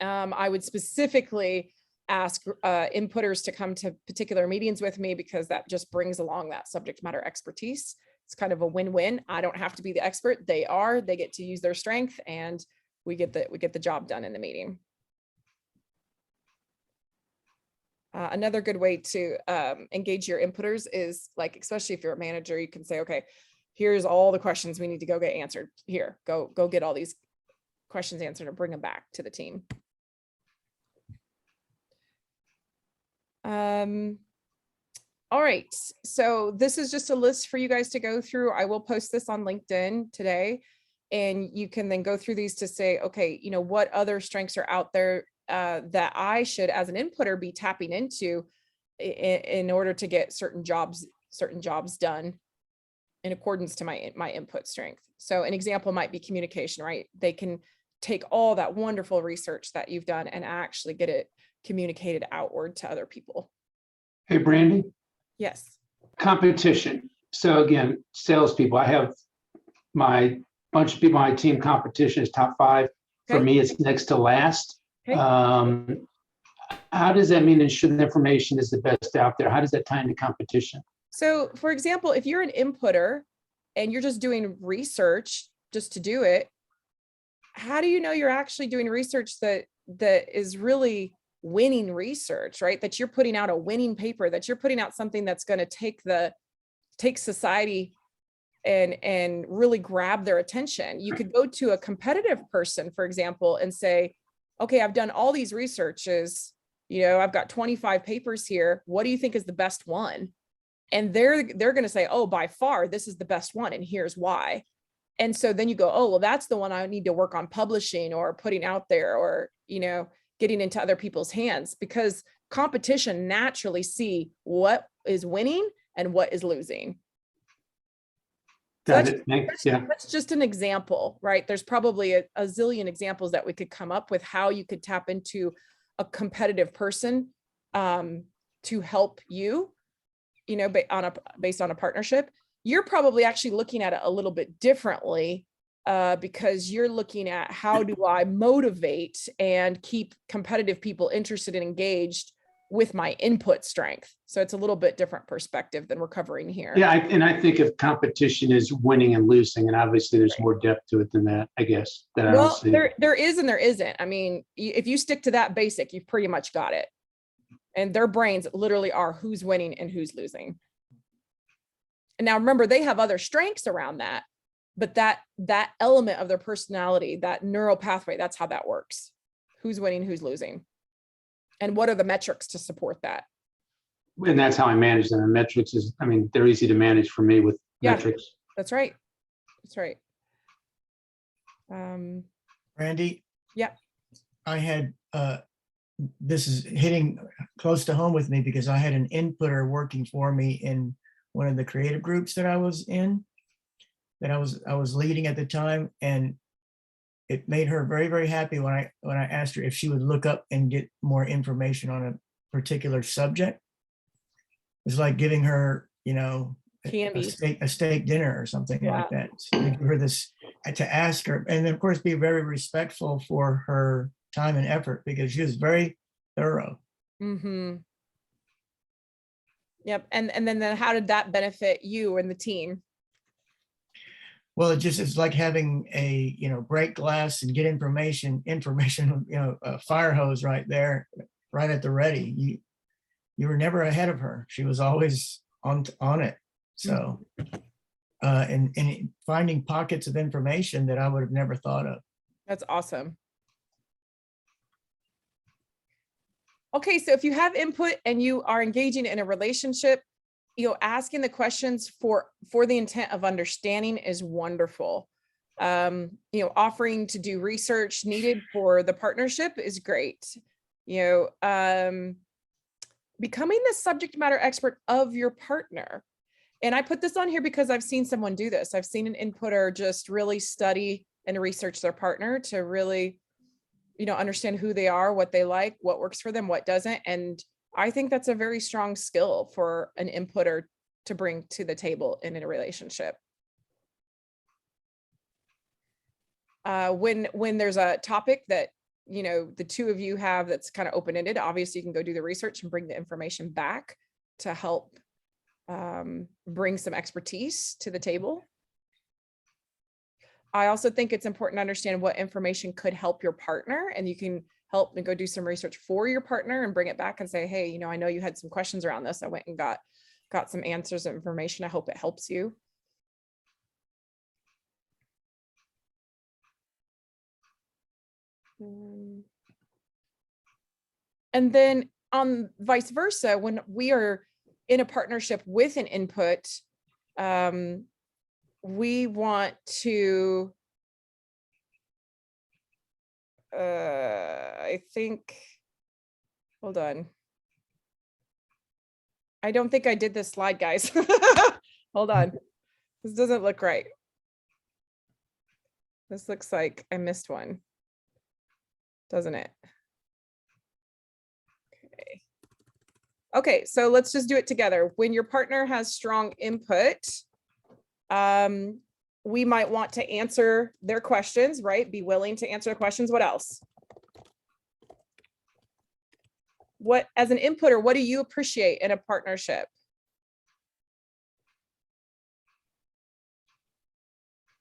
I would specifically ask inputters to come to particular meetings with me, because that just brings along that subject matter expertise. It's kind of a win-win. I don't have to be the expert. They get to use their strength, and we get the job done in the meeting. Another good way to engage your inputters is, like, especially if you're a manager, you can say, okay, here's all the questions we need to go get answered. Here, go get all these questions answered and bring them back to the team. All right, so this is just a list for you guys to go through. I will post this on LinkedIn today, and you can then go through these to say, okay, what other strengths are out there that I should, as an inputter, be tapping into in order to get certain jobs done in accordance to my input strength. So an example might be communication, right? They can take all that wonderful research that you've done and actually get it communicated outward to other people. Hey, Brandy. Yes. Competition. So again, salespeople, I have my bunch of people on my team. Competition is top 5. For Okay. me, it's next to last. Okay. How does that mean ensure the information is the best out there? How does that tie into competition? So for example, if you're an inputter and you're just doing research just to do it, how do you know you're actually doing research that is really winning research, right? That you're putting out a winning paper, that you're putting out something that's going to take society and really grab their attention. You could go to a competitive person, for example, and say, okay, I've done all these researches, I've got 25 papers here. What do you think is the best one? And they're going to say, oh, by far, this is the best one, and here's why. And so then you go, oh, well, that's the one I need to work on publishing or putting out there, or, getting into other people's hands, because competition naturally see what is winning and what is losing. Got it. Yeah. That's just an example, right? There's probably a zillion examples that we could come up with how you could tap into a competitive person to help you, based on a partnership. You're probably actually looking at it a little bit differently because you're looking at, how do I motivate and keep competitive people interested and engaged with my input strength? So it's a little bit different perspective than we're covering here. Yeah, I think of competition as winning and losing, and obviously there's more depth to it than that, I guess. That I don't see. There is and there isn't. I mean, if you stick to that basic, you've pretty much got it. And their brains literally are who's winning and who's losing. And now remember, they have other strengths around that, but that element of their personality, that neural pathway, that's how that works. Who's winning, who's losing, and what are the metrics to support that? And that's how I manage them. And metrics is, they're easy to manage for me with metrics. That's right. That's right. Randy? Yeah. I had, this is hitting close to home with me, because I had an inputter working for me in one of the creative groups that I was in, that I was leading at the time, and it made her very, very happy when I asked her if she would look up and get more information on a particular subject. It's like giving her you know, Candy. a steak dinner or something Yeah. like that. So to give her this, to ask her, and then of course be very respectful for her time and effort, because she was very thorough. Mm-hmm. Yep. And then how did that benefit you and the team? Well, it's like having a, you know, break glass and get information, you know, a fire hose right there, right at the ready. You were never ahead of her. She was always on it. So, and finding pockets of information that I would have never thought of. That's awesome. Okay, so if you have input and you are engaging in a relationship, you know, asking the questions for the intent of understanding is wonderful. You know, offering to do research needed for the partnership is great. You know, becoming the subject matter expert of your partner. And I put this on here because I've seen someone do this. I've seen an inputter just really study and research their partner to really, you know, understand who they are, what they like, what works for them, what doesn't. And I think that's a very strong skill for an inputter to bring to the table in a relationship. When there's a topic that, you know, the two of you have that's kind of open-ended, obviously you can go do the research and bring the information back to help bring some expertise to the table. I also think it's important to understand what information could help your partner, and you can help and go do some research for your partner and bring it back and say, hey, you know, I know you had some questions around this. I went and got some answers and information. I hope it helps you. And then on vice versa, when we are in a partnership with an input, we want to, I think, hold on. I don't think I did this slide, guys. Hold on. This doesn't look right. This looks like I missed one, doesn't it? Okay. Okay, so let's just do it together. When your partner has strong input, we might want to answer their questions, right? Be willing to answer the questions. What else? What, as an inputter, what do you appreciate in a partnership?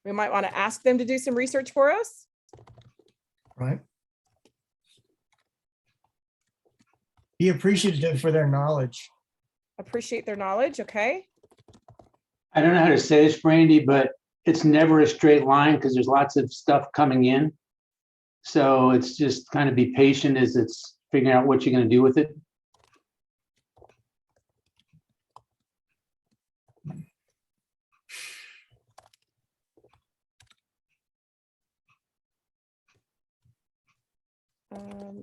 We might want to ask them to do some research for us. Right. Be appreciative for their knowledge. Appreciate their knowledge. Okay. I don't know how to say this, Brandy, but it's never a straight line because there's lots of stuff coming in. So it's just kind of be patient as it's figuring out what you're going to do with it.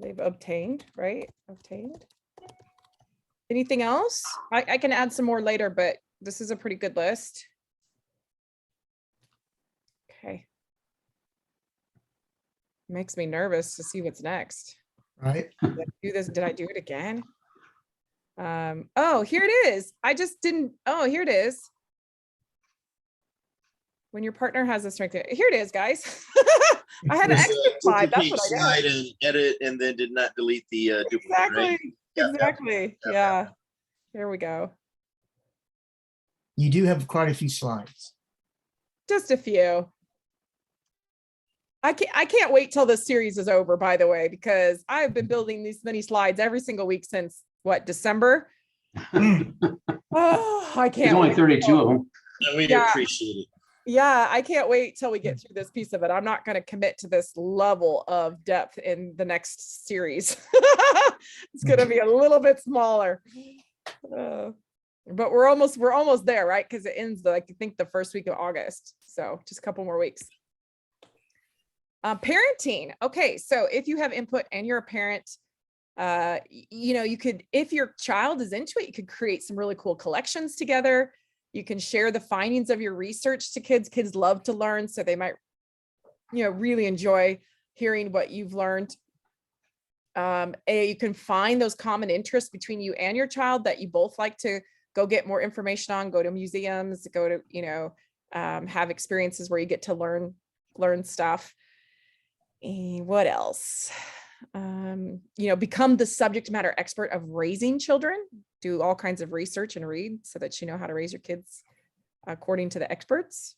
They've obtained, right? Obtained. Anything else? I can add some more later, but this is a pretty good list. Okay. Makes me nervous to see what's next. Right. Did I do this? Did I do it again? Oh, here it is. I just didn't. Oh, here it is. When your partner has a strength. Here it is, guys. I had an extra slide. That's what I got. And edit, and then did not delete the duplicate. Exactly. Right? Exactly. Yeah. Here we go. You do have quite a few slides. Just a few. I can't wait till this series is over, by the way, because I've been building these many slides every single week since what, December? Oh, I can't. There's only 32 of them. And we Yeah. appreciate it. Yeah, I can't wait till we get through this piece of it. I'm not going to commit to this level of depth in the next series. It's going to be a little bit smaller. But we're almost there, right? Because it ends I think the first week of August. So just a couple more weeks. Parenting. Okay, so if you have input and you're a parent, you know, you could, if your child is into it, you could create some really cool collections together. You can share the findings of your research to kids. Kids love to learn, so they might, you know, really enjoy hearing what you've learned. You can find those common interests between you and your child that you both like to go get more information on, go to museums, go to, have experiences where you get to learn stuff. And what else? Become the subject matter expert of raising children, do all kinds of research and read so that you know how to raise your kids according to the experts.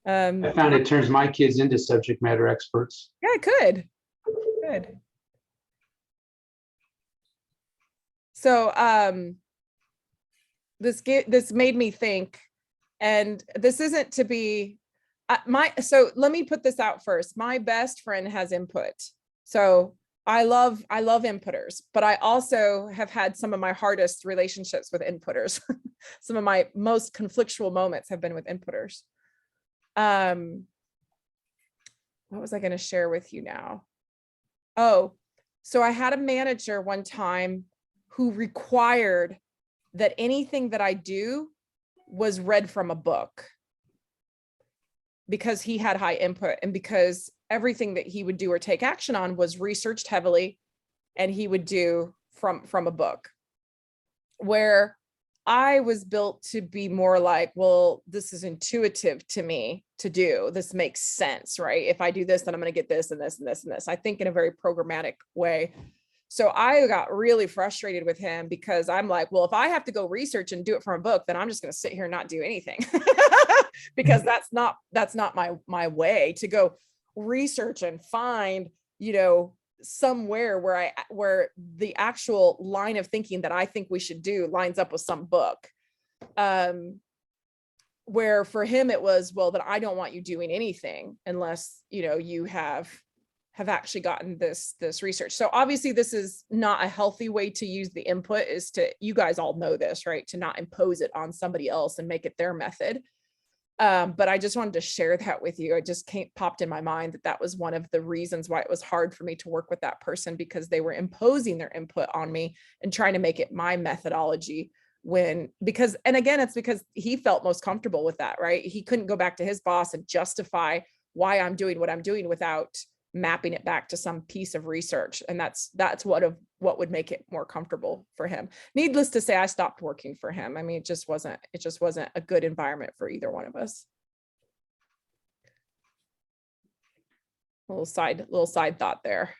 I found it turns my kids into subject matter experts. Yeah, it could. Good. So this made me think, and this isn't to be so let me put this out first. My best friend has input. So I love inputters, but I also have had some of my hardest relationships with inputters. Some of my most conflictual moments have been with inputters. What was I going to share with you now? Oh, so I had a manager one time who required that anything that I do was read from a book, because he had high input and because everything that he would do or take action on was researched heavily, and he would do from a book. Where I was built to be more like, well, this is intuitive to me to do. This makes sense, right? If I do this, then I'm going to get this and this and this and this. I think in a very programmatic way. So I got really frustrated with him because I'm like, well, if I have to go research and do it from a book, then I'm just going to sit here and not do anything because that's not my way to go research and find, somewhere where the actual line of thinking that I think we should do lines up with some book. Where for him it was, well, that I don't want you doing anything unless, you have actually gotten this research. So obviously this is not a healthy way to use the input, is to, you guys all know this, right? To not impose it on somebody else and make it their method. But I just wanted to share that with you. It just popped in my mind that was one of the reasons why it was hard for me to work with that person, because they were imposing their input on me and trying to make it my methodology and again, it's because he felt most comfortable with that, right? He couldn't go back to his boss and justify why I'm doing what I'm doing without mapping it back to some piece of research. And that's what would make it more comfortable for him. Needless to say, I stopped working for him. I mean, it just wasn't a good environment for either one of us. Little side thought there.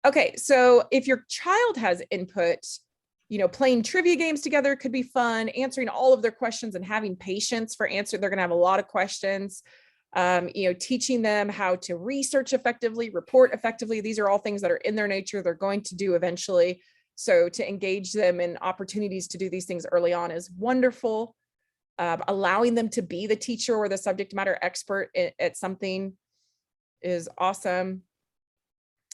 Okay, so if your child has input, playing trivia games together could be fun, answering all of their questions and having patience for answer. They're gonna have a lot of questions. Teaching them how to research effectively, report effectively. These are all things that are in their nature. They're going to do eventually. So to engage them in opportunities to do these things early on is wonderful. Allowing them to be the teacher or the subject matter expert at something is awesome.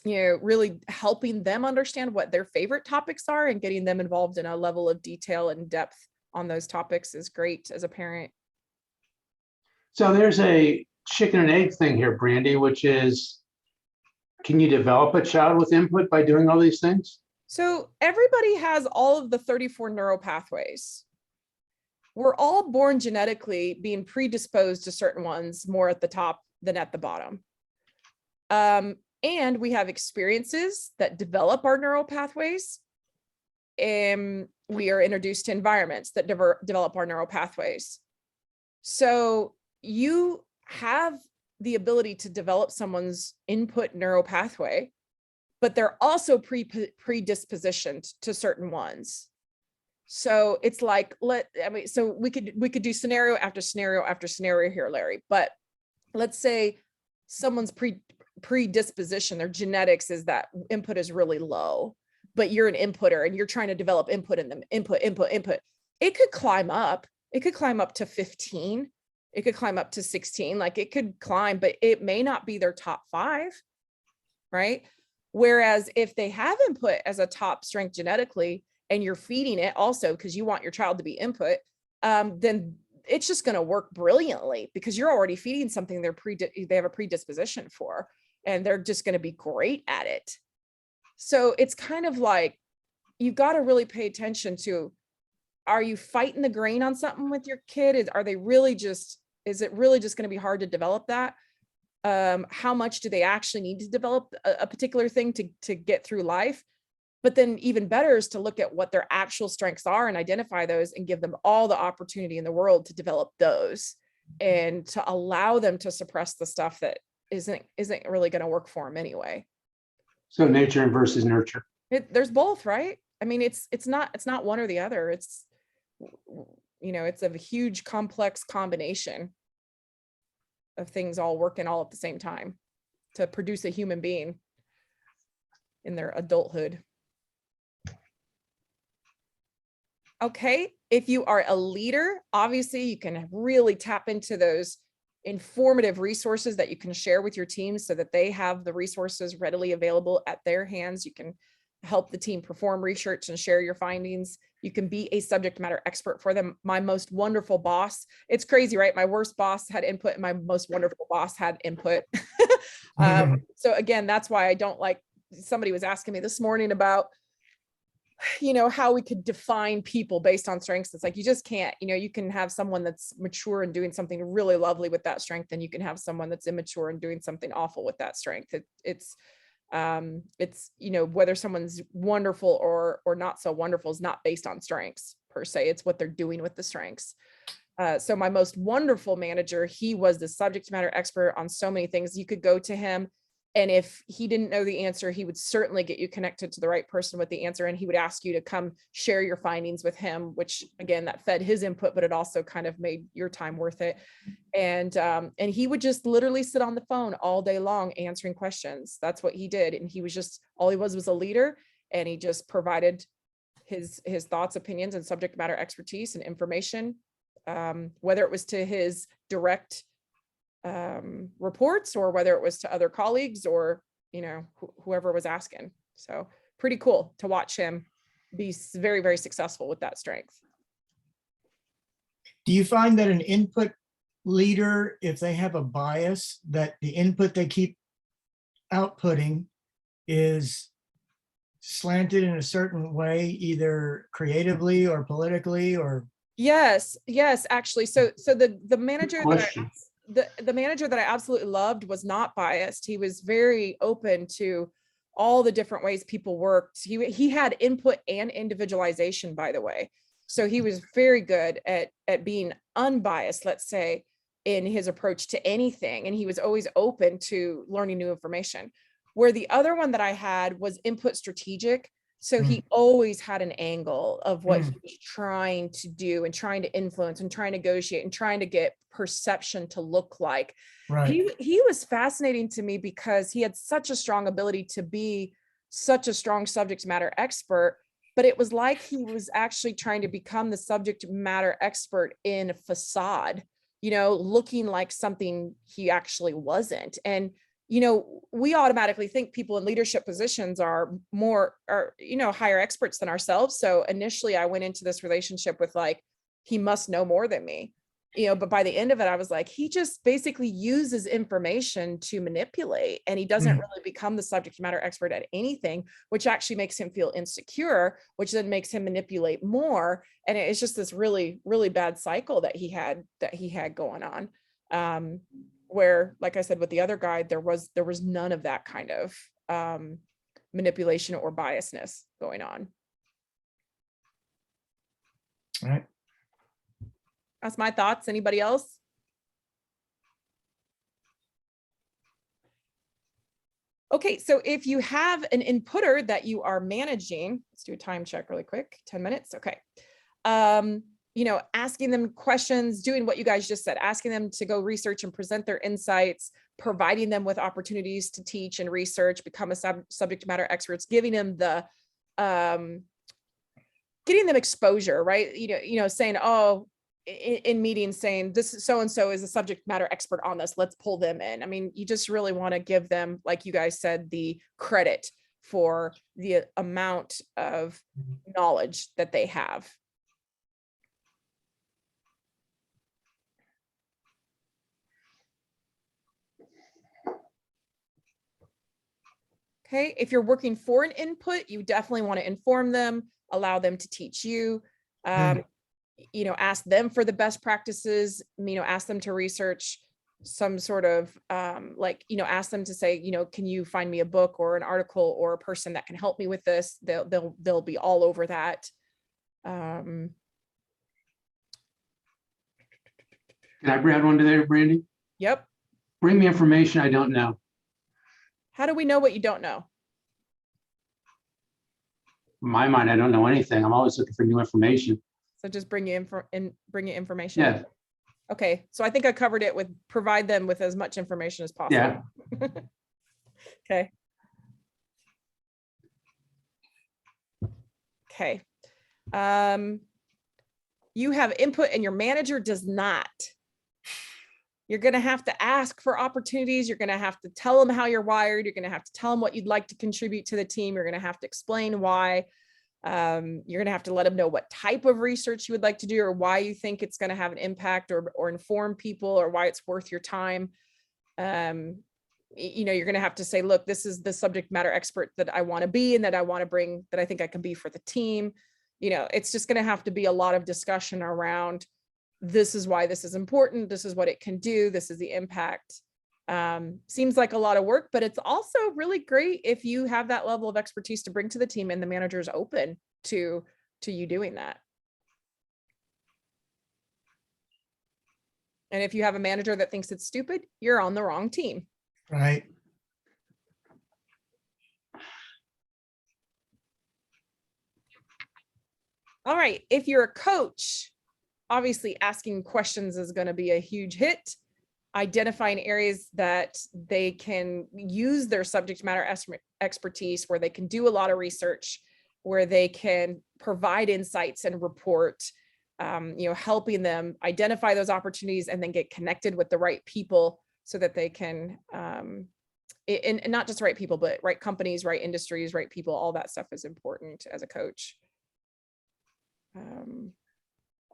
Really helping them understand what their favorite topics are and getting them involved in a level of detail and depth on those topics is great as a parent. So there's a chicken and egg thing here, Brandy, which is, can you develop a child with input by doing all these things? So everybody has all of the 34 neural pathways. We're all born genetically being predisposed to certain ones more at the top than at the bottom. And we have experiences that develop our neural pathways. And we are introduced to environments that develop our neural pathways. So you have the ability to develop someone's input neural pathway, but they're also predispositioned to certain ones. So it's like, so we could do scenario after scenario after scenario here, Larry, but let's say someone's predisposition, their genetics is that input is really low, but you're an inputter and you're trying to develop input in them, input. It could climb up to 15. It could climb up to 16, like it could climb, but it may not be their top 5, right? Whereas if they have input as a top strength genetically, and you're feeding it also because you want your child to be input, then it's just going to work brilliantly because you're already feeding something they have a predisposition for, and they're just going to be great at it. So it's kind of like, you got to really pay attention to, are you fighting the grain on something with your kid? Is it really just going to be hard to develop that? How much do they actually need to develop a particular thing to get through life? But then even better is to look at what their actual strengths are and identify those and give them all the opportunity in the world to develop those, and to allow them to suppress the stuff that isn't really going to work for them anyway. So nature versus nurture. There's both, right? I mean, it's not one or the other. It's, you know, it's a huge complex combination of things all working all at the same time to produce a human being in their adulthood. Okay, if you are a leader, obviously you can really tap into those informative resources that you can share with your team so that they have the resources readily available at their hands. You can help the team perform research and share your findings. You can be a subject matter expert for them. My most wonderful boss, it's crazy, right? My worst boss had input and my most wonderful boss had input. So again, that's why I don't like, somebody was asking me this morning about, you know, how we could define people based on strengths. It's like, you just can't, you know, you can have someone that's mature and doing something really lovely with that strength, and you can have someone that's immature and doing something awful with that strength. It's, you know, whether someone's wonderful or not so wonderful is not based on strengths per se. It's what they're doing with the strengths. So my most wonderful manager, he was the subject matter expert on so many things. You could go to him, and if he didn't know the answer, he would certainly get you connected to the right person with the answer. And he would ask you to come share your findings with him, which again, that fed his input, but it also kind of made your time worth it. And he would just literally sit on the phone all day long answering questions. That's what he did. And he was just, all he was a leader, and he just provided his thoughts, opinions, and subject matter expertise and information, whether it was to his direct reports or whether it was to other colleagues or, you know, whoever was asking. So pretty cool to watch him be very, very successful with that strength. Do you find that an input leader, if they have a bias, that the input they keep outputting is slanted in a certain way, either creatively or politically or? Yes, actually. So the manager Question. the manager that I absolutely loved was not biased. He was very open to all the different ways people worked. He had input and individualization, by the way. So he was very good at being unbiased, let's say, in his approach to anything. And he was always open to learning new information. Where the other one that I had was input strategic. So he always had an angle of what he was trying to do and trying to influence and trying to negotiate and trying to get perception to look like. Right. He was fascinating to me because he had such a strong ability to be such a strong subject matter expert, but it was like he was actually trying to become the subject matter expert in a facade, you know, looking like something he actually wasn't. And you know, we automatically think people in leadership positions are you know, higher experts than ourselves. So initially I went into this relationship with like, he must know more than me, you know, but by the end of it, I was like, he just basically uses information to manipulate, and he doesn't really become the subject matter expert at anything, which actually makes him feel insecure, which then makes him manipulate more. And it's just this really, really bad cycle that he had going on. Where, like I said, with the other guy, there was none of that kind of manipulation or biasness going on. All right. That's my thoughts. Anybody else? Okay, so if you have an inputter that you are managing, let's do a time check really quick, 10 minutes. Okay. You know, asking them questions, doing what you guys just said, asking them to go research and present their insights, providing them with opportunities to teach and research, become a subject matter experts, giving them the, getting them exposure, right? You know, saying, oh, in meetings saying this so-and-so is a subject matter expert on this, let's pull them in. I mean, you just really want to give them, like you guys said, the credit for the amount of knowledge that they have. Okay, if you're working for an input, you definitely want to inform them, allow them to teach you, you know, ask them for the best practices, you know, ask them to research, some sort of like, ask them to say, can you find me a book or an article or a person that can help me with this? They'll be all over that. Can I add one today, Brandy? Yep. Bring me information I don't know. How do we know what you don't know? In my mind, I don't know anything. I'm always looking for new information. So just bring you information. Yeah, Okay. So I think I covered it with provide them with as much information as possible. yeah. Okay. Okay. You have input and your manager does not. You're going to have to ask for opportunities. You're going to have to tell them how you're wired. You're going to have to tell them what you'd like to contribute to the team. You're going to have to explain why. You're going to have to let them know what type of research you would like to do or why you think it's going to have an impact or inform people or why it's worth your time. You're going to have to say, look, this is the subject matter expert that I want to be and that I want to bring, that I think I can be for the team. It's just going to have to be a lot of discussion around, this is why this is important. This is what it can do. This is the impact. Seems like a lot of work, but it's also really great if you have that level of expertise to bring to the team and the manager is open to you doing that. And if you have a manager that thinks it's stupid, you're on the wrong team. Right. All right. If you're a coach, obviously asking questions is going to be a huge hit. Identifying areas that they can use their subject matter expertise, where they can do a lot of research, where they can provide insights and report, helping them identify those opportunities and then get connected with the right people so that they can, and not just the right people, but right companies, right industries, right people, all that stuff is important as a coach.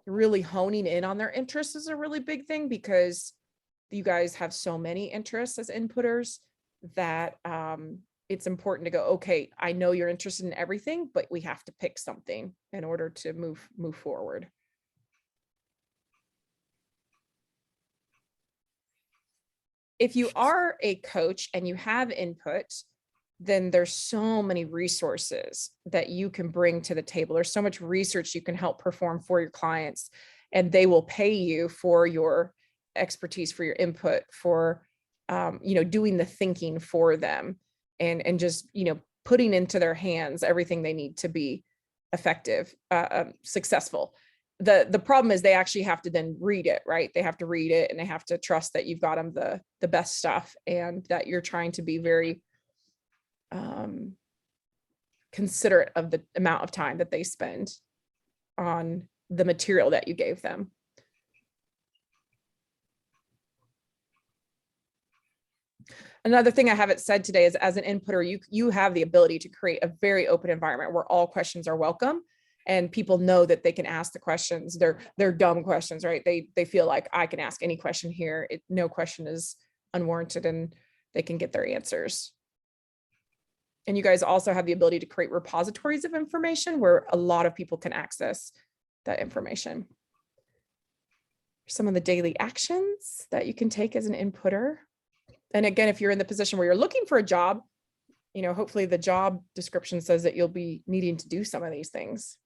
Really honing in on their interests is a really big thing, because you guys have so many interests as inputters that it's important to go, okay, I know you're interested in everything, but we have to pick something in order to move forward. If you are a coach and you have input, then there's so many resources that you can bring to the table. There's so much research you can help perform for your clients, and they will pay you for your expertise, for your input, for doing the thinking for them, and just putting into their hands everything they need to be effective, successful. The problem is they actually have to then read it, right? They have to read it and they have to trust that you've got them the best stuff, and that you're trying to be very considerate of the amount of time that they spend on the material that you gave them. Another thing I haven't said today is, as an inputter, you have the ability to create a very open environment where all questions are welcome and people know that they can ask the questions. They're dumb questions, right? They feel like I can ask any question here. No question is unwarranted and they can get their answers. And you guys also have the ability to create repositories of information where a lot of people can access that information. Some of the daily actions that you can take as an inputter. And again, if you're in the position where you're looking for a job, hopefully the job description says that you'll be needing to do some of these things.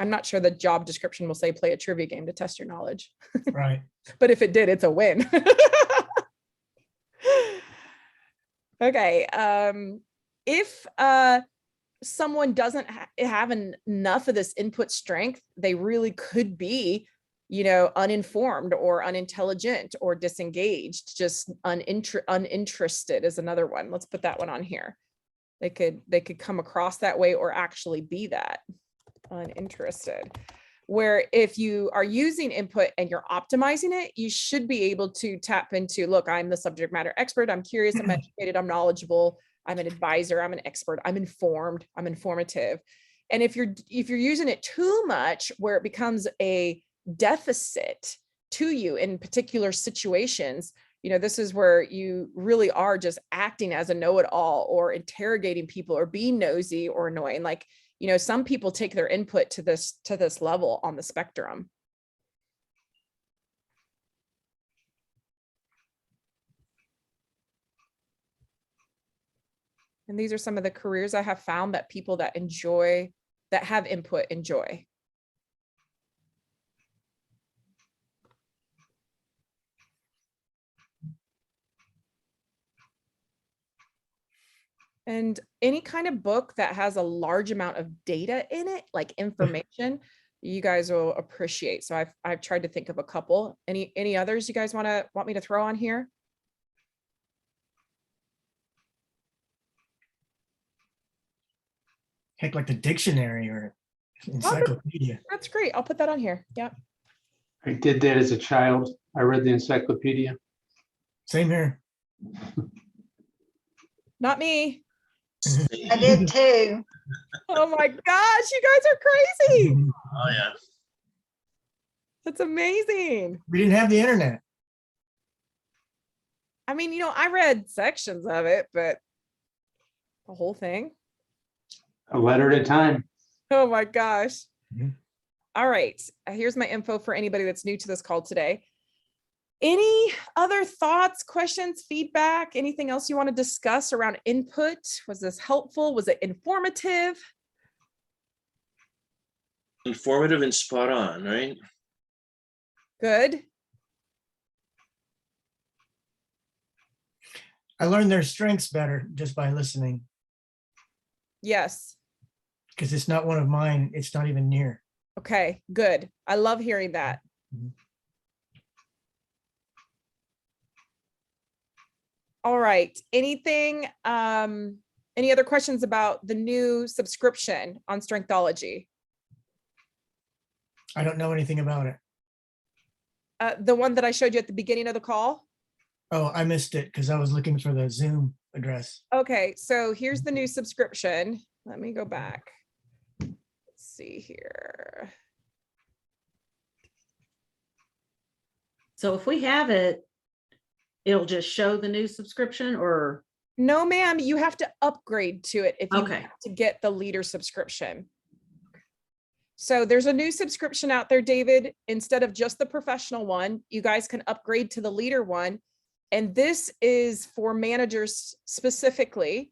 I'm not sure the job description will say play a trivia game to test your knowledge. Right. But if it did, it's a win. Okay. If someone doesn't have enough of this input strength, they really could be, uninformed or unintelligent or disengaged. Just uninterested is another one. Let's put that one on here. They could come across that way or actually be that. Uninterested. Where if you are using input and you're optimizing it, you should be able to tap into, look, I'm the subject matter expert. I'm curious, I'm educated, I'm knowledgeable, I'm an advisor, I'm an expert, I'm informed, I'm informative. And if you're using it too much, where it becomes a deficit to you in particular situations, This is where you really are just acting as a know-it-all or interrogating people or being nosy or annoying. Like, some people take their input to this level on the spectrum. And these are some of the careers I have found that people that have input enjoy. And any kind of book that has a large amount of data in it, like information, you guys will appreciate. So I've tried to think of a couple. Any others you guys want me to throw on here? Heck, like the dictionary or encyclopedia. That's great. I'll put that on here. Yep. I did that as a child. I read the encyclopedia. Same here. Not me. I did too. Oh my gosh, you guys are crazy. Oh, yeah. That's amazing. We didn't have the internet. I mean, I read sections of it, but the whole thing. A letter at a time. Oh my gosh. Mhm. All right. Here's my info for anybody that's new to this call today. Any other thoughts, questions, feedback, anything else you want to discuss around input? Was this helpful? Was it informative? Informative and spot on, right? Good. I learned their strengths better just by listening, Yes. because it's not one of mine. It's not even near. Okay, good. I love hearing that. Mhm. All right. Anything, any other questions about the new subscription on Strengthology? I don't know anything about it. The one that I showed you at the beginning of the call? Oh, I missed it because I was looking for the Zoom address. Okay, so here's the new subscription. Let me go back. Let's see here. So if we have it, it'll just show the new subscription or, No, ma'am, you have to upgrade to it if you Okay. want to get the leader subscription. So there's a new subscription out there, David. Instead of just the professional one, you guys can upgrade to the leader one. And this is for managers specifically.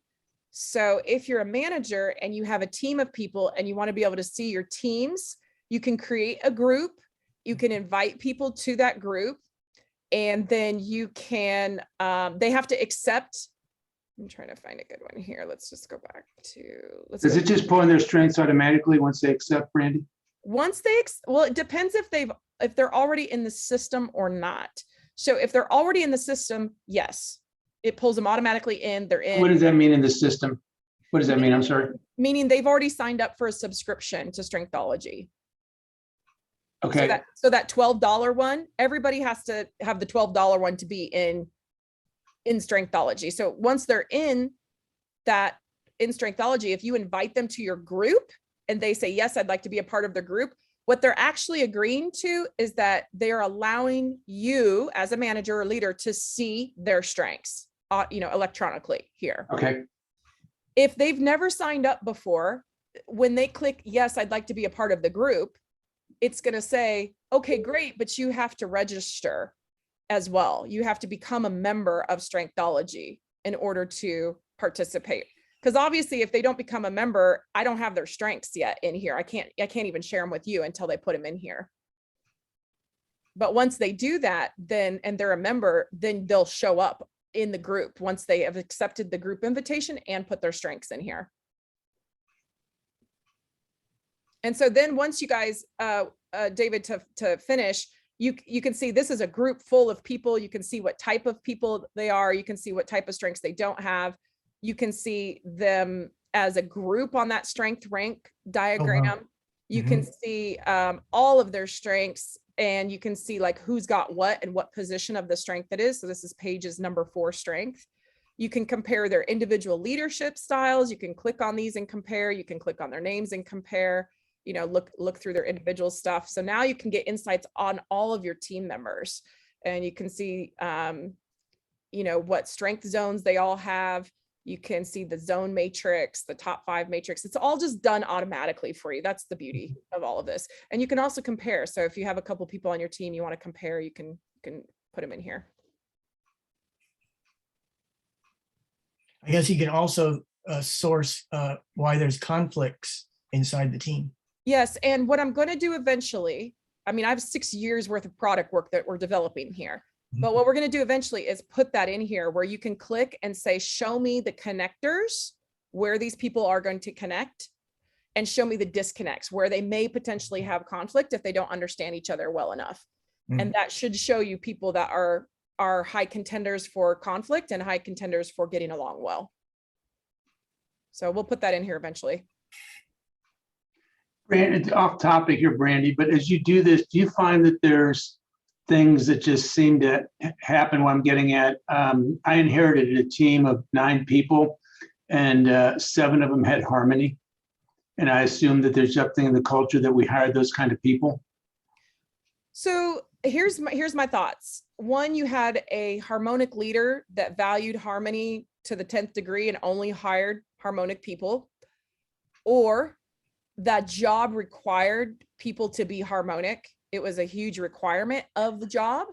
So if you're a manager and you have a team of people and you want to be able to see your teams, you can create a group. You can invite people to that group. And then you can, they have to accept. I'm trying to find a good one here. Let's just go back to. Does it just pull in their strengths automatically once they accept, Brandy? Once they, well, it depends if they're already in the system or not. So if they're already in the system, yes, it pulls them automatically in. They're in. What does that mean in the system? What does that mean? I'm sorry. Meaning they've already signed up for a subscription to Strengthology. Okay. So that $12 one, everybody has to have the $12 one to be in Strengthology. So once they're in Strengthology, if you invite them to your group and they say, yes, I'd like to be a part of the group, what they're actually agreeing to is that they're allowing you as a manager or leader to see their strengths, electronically here. Okay. If they've never signed up before, when they click, yes, I'd like to be a part of the group, it's going to say, okay, great, but you have to register as well. You have to become a member of Strengthology in order to participate. Because obviously, if they don't become a member, I don't have their strengths yet in here. I can't even share them with you until they put them in here. But once they do that, then, and they're a member, then they'll show up in the group once they have accepted the group invitation and put their strengths in here. And so then once you guys, David, to finish, you can see this is a group full of people. You can see what type of people they are. You can see what type of strengths they don't have. You can see them as a group on that strength rank diagram. wow. You can see all of their strengths, and you can see like who's got what and what position of the strength it is. So this is pages number 4 strength. You can compare their individual leadership styles. You can click on these and compare. You can click on their names and compare, look through their individual stuff. So now you can get insights on all of your team members, and you can see what strength zones they all have. You can see the zone matrix, the top 5 matrix. It's all just done automatically for you. That's the beauty of all of this. And you can also compare. So if you have a couple people on your team you want to compare, you can put them in here. I guess you can also source why there's conflicts inside the team. Yes, and what I'm going to do eventually, I mean, I have 6 years worth of product work that we're developing here. But what we're going to do eventually is put that in here where you can click and say, show me the connectors where these people are going to connect, and show me the disconnects where they may potentially have conflict if they don't understand each other well enough. And that should show you people that are high contenders for conflict and high contenders for getting along well. So we'll put that in here eventually. Brandy, off topic here, Brandy, but as you do this, do you find that there's things that just seem to happen? What I'm getting at, I inherited a team of 9 people, and 7 of them had harmony. And I assume that there's something in the culture that we hired those kind of people. So here's my thoughts. One, you had a harmonic leader that valued harmony to the 10th degree and only hired harmonic people, or that job required people to be harmonic. It was a huge requirement of the job.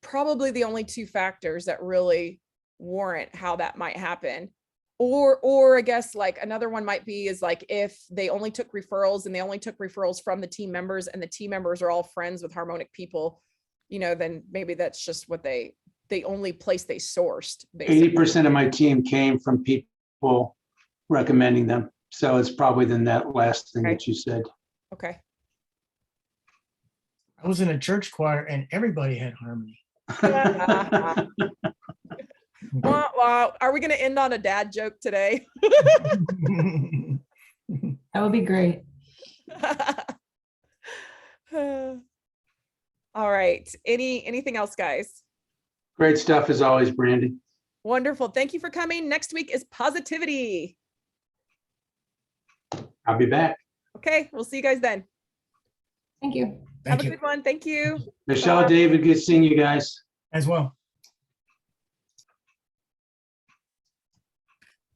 Probably the only 2 factors that really warrant how that might happen. Or I guess like another one might be is like if they only took referrals and they only took referrals from the team members and the team members are all friends with harmonic people, then maybe that's just what the only place they sourced. 80% of my team came from people recommending them. So it's probably then that last thing that you said. Okay. I was in a church choir and everybody had harmony. Wow. Are we going to end on a dad joke today? That would be great. All right. Anything else, guys? Great stuff as always, Brandy. Wonderful. Thank you for coming. Next week is positivity. I'll be back. Okay. We'll see you guys then. Thank you. Have Thank a you good one. Thank you. Michelle, David, good seeing you guys. as well.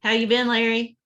How you been, Larry?